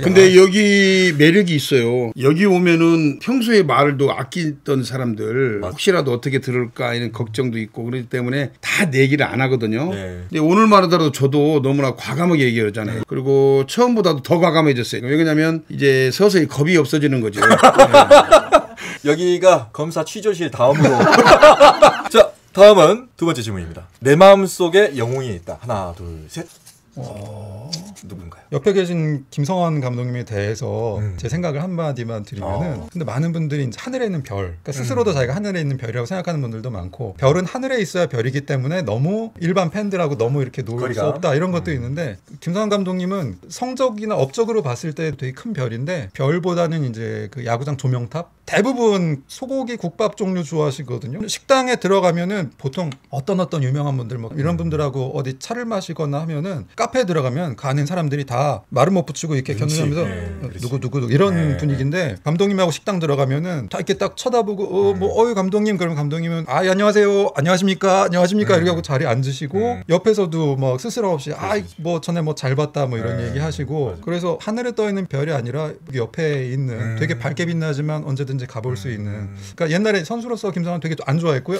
근데 여기 매력이 있어요. 여기 오면은 평소에 말도 아끼던 사람들 혹시라도 어떻게 들을까 이런 걱정도 있고 그렇기 때문에 다 내 얘기를 안 하거든요. 네. 근데 오늘만 하더라도 저도 너무나 과감하게 얘기하잖아요. 그리고 처음보다도 더 과감해졌어요. 왜냐면 이제 서서히 겁이 없어지는 거죠. 여기가 검사 취조실 다음으로 자 다음은 두 번째 질문입니다. 내 마음속에 영웅이 있다. 하나 둘 셋. 누군가요? 옆에 계신 김성환 감독님에 대해서 제 생각을 한마디만 드리면은 근데 많은 분들이 이제 하늘에 있는 별 그러니까 스스로도 자기가 하늘에 있는 별이라고 생각하는 분들도 많고 별은 하늘에 있어야 별이기 때문에 너무 일반 팬들하고 너무 이렇게 놀 수 거리감. 없다 이런 것도 있는데 김성환 감독님은 성적이나 업적으로 봤을 때 되게 큰 별인데 별보다는 이제 그 야구장 조명탑 대부분 소고기 국밥 종류 좋아하시거든요. 식당에 들어가면은 보통 어떤 유명한 분들 뭐 이런 분들하고 어디 차를 마시거나 하면은 카페에 들어가면 그 안에 사람들이 다 말은 못 붙이고 이렇게 견눈하면서 누구 이런 분위기인데 감독님하고 식당 들어가면은 다 이렇게 딱 쳐다보고 어유 감독님 그러면 감독님은 아 안녕하세요 안녕하십니까 이렇게 하고 자리에 앉으시고 옆에서도 막 스스럼 없이 뭐 전에 뭐 잘 봤다 뭐 이런 얘기 하시고 그래서 하늘에 떠 있는 별이 아니라 옆에 있는 되게 밝게 빛나지만 언제든지 가볼 수 있는 그러니까 옛날에 선수로서 김성환 되게 안 좋아했고요.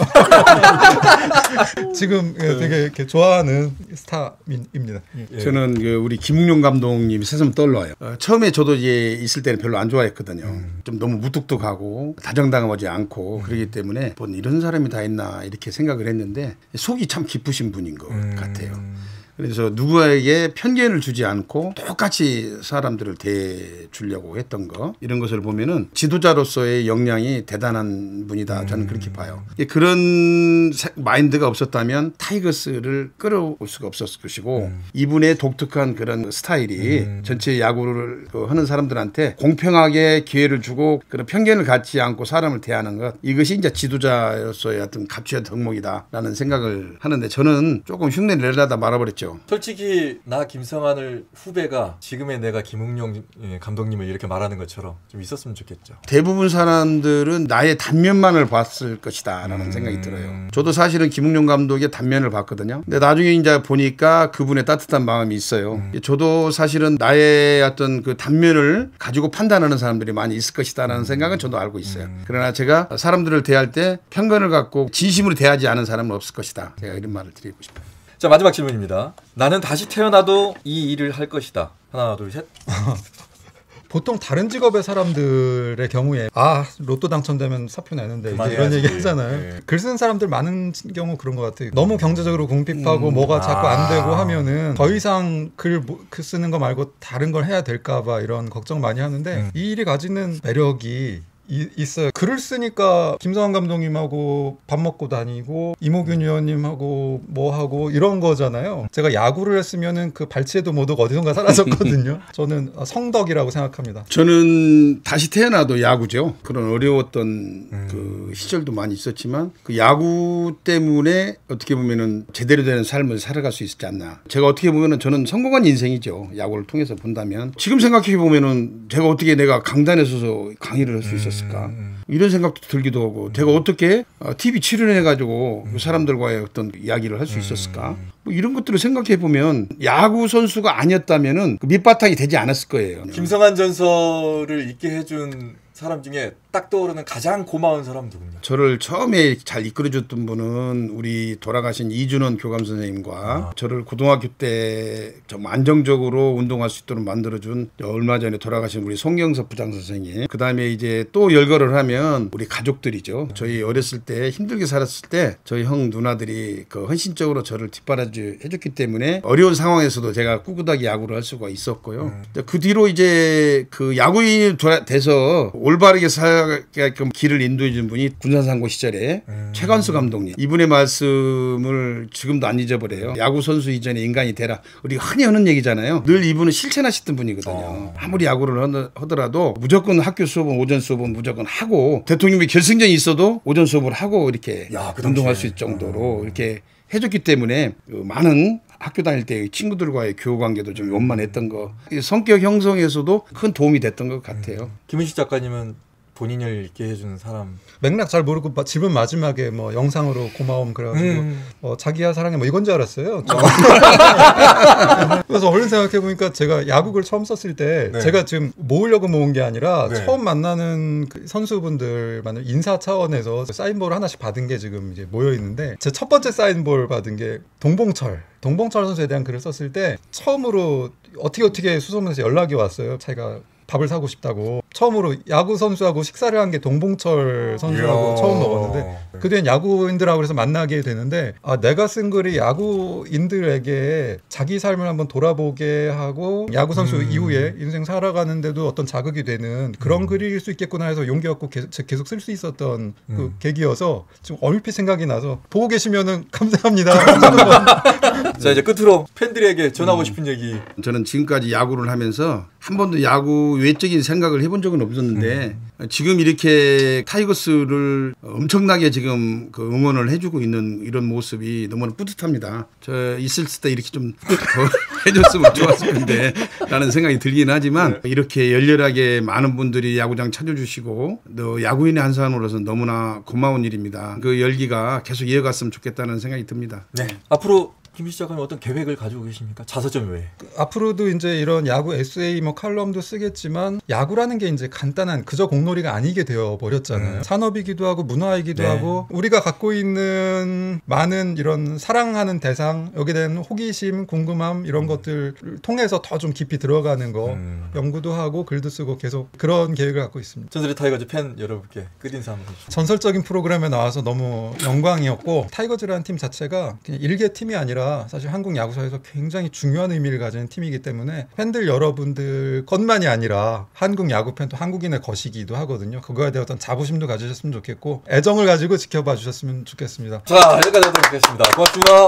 지금 되게 이렇게 좋아하는 스타입니다. 저는 그 우리 김웅룡 감독님이 새삼 떠올라요. 처음에 저도 이제 있을 때는 별로 안 좋아했거든요. 좀 너무 무뚝뚝하고 다정다감하지 않고 그러기 때문에 뭐 이런 사람이 다 있나 이렇게 생각을 했는데 속이 참 깊으신 분인 것 같아요. 그래서 누구에게 편견을 주지 않고 똑같이 사람들을 대해주려고 했던 거 이런 것을 보면은 지도자로서의 역량이 대단한 분이다 저는 그렇게 봐요. 그런 마인드가 없었다면 타이거스를 끌어올 수가 없었을 것이고 이분의 독특한 그런 스타일이 전체 야구를 하는 사람들한테 공평하게 기회를 주고 그런 편견을 갖지 않고 사람을 대하는 것 이것이 이제 지도자로서의 어떤 갑주의 덕목이다라는 생각을 하는데 저는 조금 흉내를 내려다 말아버렸죠. 솔직히 나 김성환을 후배가 지금의 내가 김웅룡 감독님을 이렇게 말하는 것처럼 좀 있었으면 좋겠죠. 대부분 사람들은 나의 단면만을 봤을 것이다 라는 생각이 들어요. 저도 사실은 김웅룡 감독의 단면을 봤거든요. 근데 나중에 이제 보니까 그분의 따뜻한 마음이 있어요. 저도 사실은 나의 어떤 그 단면을 가지고 판단하는 사람들이 많이 있을 것이다 라는 생각은 저도 알고 있어요. 그러나 제가 사람들을 대할 때 편견을 갖고 진심으로 대하지 않은 사람은 없을 것이다. 제가 이런 말을 드리고 싶어요. 자 마지막 질문입니다. 나는 다시 태어나도 이 일을 할 것이다. 하나 둘 셋. 보통 다른 직업의 사람들의 경우에 로또 당첨되면 사표 내는데 이제 이런 얘기 하잖아요. 네. 글 쓰는 사람들 많은 경우 그런 것 같아요. 너무 경제적으로 궁핍하고 뭐가 자꾸 안 되고 하면은 더 이상 글 쓰는 거 말고 다른 걸 해야 될까 봐 이런 걱정 많이 하는데 이 일이 가지는 매력이 있어요. 글을 쓰니까 김성환 감독님하고 밥 먹고 다니고 이모균 의원님하고 뭐 하고 이런 거잖아요. 제가 야구를 했으면은 그 발치에도 못 오고 어디선가 사라졌거든요. 저는 성덕이라고 생각합니다. 저는 다시 태어나도 야구죠. 그런 어려웠던 그 시절도 많이 있었지만 그 야구 때문에 어떻게 보면은 제대로 되는 삶을 살아갈 수 있지 않나. 제가 어떻게 보면은 저는 성공한 인생이죠. 야구를 통해서 본다면 지금 생각해 보면은 제가 어떻게 내가 강단에 서서 강의를 할 수 있었을까? 이런 생각도 들기도 하고 제가 어떻게 TV 출연해가지고 그 사람들과의 어떤 이야기를 할 수 있었을까? 뭐 이런 것들을 생각해 보면 야구 선수가 아니었다면은 그 밑바탕이 되지 않았을 거예요. 김성환 전설을 읽게 해준 사람 중에 딱 떠오르는 가장 고마운 사람 누굽니까? 저를 처음에 잘 이끌어줬던 분은 우리 돌아가신 이준원 교감 선생님과 저를 고등학교 때 좀 안정적으로 운동할 수 있도록 만들어준 얼마 전에 돌아가신 우리 송경섭 부장 선생님. 그 다음에 이제 또 열거를 하면 우리 가족들이죠. 저희 어렸을 때 힘들게 살았을 때 저희 형 누나들이 그 헌신적으로 저를 뒷바라지 해줬기 때문에 어려운 상황에서도 제가 꿋꿋하게 야구를 할 수가 있었고요. 그 뒤로 이제 그 야구인이 돼서 올바르게 살게끔 길을 인도해 준 분이 군산상고 시절에 최관수 감독님. 이분의 말씀을 지금도 안 잊어버려요. 야구 선수 이전에 인간이 되라. 우리 흔히 하는 얘기잖아요. 늘 이분은 실천하셨던 분이거든요. 아무리 야구를 하더라도 무조건 학교 수업은 오전 수업은 무조건 하고 대통령이 결승전이 있어도 오전 수업을 하고 이렇게 운동할 수 있을 정도로 이렇게 해줬기 때문에 많은 학교 다닐 때 친구들과의 교우 관계도 좀 원만했던 거, 성격 형성에서도 큰 도움이 됐던 것 같아요. 김은식 작가님은 본인을 있게 해주는 사람 맥락 잘 모르고 질문 마지막에 뭐 영상으로 고마움 그래가지고 자기야 사랑해 뭐 이건 줄 알았어요. 그래서 얼른 생각해 보니까 제가 야구를 처음 썼을 때 네. 제가 지금 모으려고 모은 게 아니라 네. 처음 만나는 그 선수분들만 인사 차원에서 사인볼을 하나씩 받은 게 지금 이제 모여 있는데 제 첫 번째 사인볼 받은 게 동봉철 선수에 대한 글을 썼을 때 처음으로 어떻게 수소문에서 연락이 왔어요. 자기가 밥을 사고 싶다고. 처음으로 야구 선수하고 식사를 한 게 동봉철 선수하고 이야. 처음 먹었는데 그 뒤엔 야구인들하고 그래서 만나게 되는데 내가 쓴 글이 야구인들에게 자기 삶을 한번 돌아보게 하고 야구 선수 이후에 인생 살아가는데도 어떤 자극이 되는 그런 글일 수 있겠구나 해서 용기 갖고 계속 쓸 수 있었던 그 계기여서 지금 얼핏 생각이 나서 보고 계시면은 감사합니다. 자 이제 끝으로 팬들에게 전하고 싶은 얘기. 저는 지금까지 야구를 하면서 한 번도 야구 외적인 생각을 해본 적은 없었는데 지금 이렇게 타이거스를 엄청나게 지금 그 응원을 해주고 있는 이런 모습이 너무나 뿌듯합니다. 저 있을 때 이렇게 좀 더 해줬으면 좋았을 텐데 라는 생각이 들긴 하지만 이렇게 열렬하게 많은 분들이 야구장 찾아주시고 또 야구인의 한 사람으로서 너무나 고마운 일입니다. 그 열기가 계속 이어갔으면 좋겠다는 생각이 듭니다. 네. 앞으로 김은식 작가님 어떤 계획을 가지고 계십니까? 자서전 외에. 앞으로도 이제 이런 야구 에세이 뭐 칼럼도 쓰겠지만 야구라는 게 이제 간단한 그저 공놀이가 아니게 되어 버렸잖아요. 산업이기도 하고 문화이기도 네. 하고 우리가 갖고 있는 많은 이런 사랑하는 대상, 여기에 대한 호기심, 궁금함 이런 것들을 통해서 더 좀 깊이 들어가는 거 연구도 하고 글도 쓰고 계속 그런 계획을 갖고 있습니다. 전설의 타이거즈 팬 여러분께 끝인사 한번 해주시죠. 전설적인 프로그램에 나와서 너무 영광이었고 타이거즈라는 팀 자체가 그냥 일개 팀이 아니라 사실 한국 야구사에서 굉장히 중요한 의미를 가지는 팀이기 때문에 팬들 여러분들 것만이 아니라 한국 야구 팬도 한국인의 것이기도 하거든요. 그거에 대한 어떤 자부심도 가지셨으면 좋겠고 애정을 가지고 지켜봐 주셨으면 좋겠습니다. 자 여기까지 하도록 하겠습니다. 고맙습니다.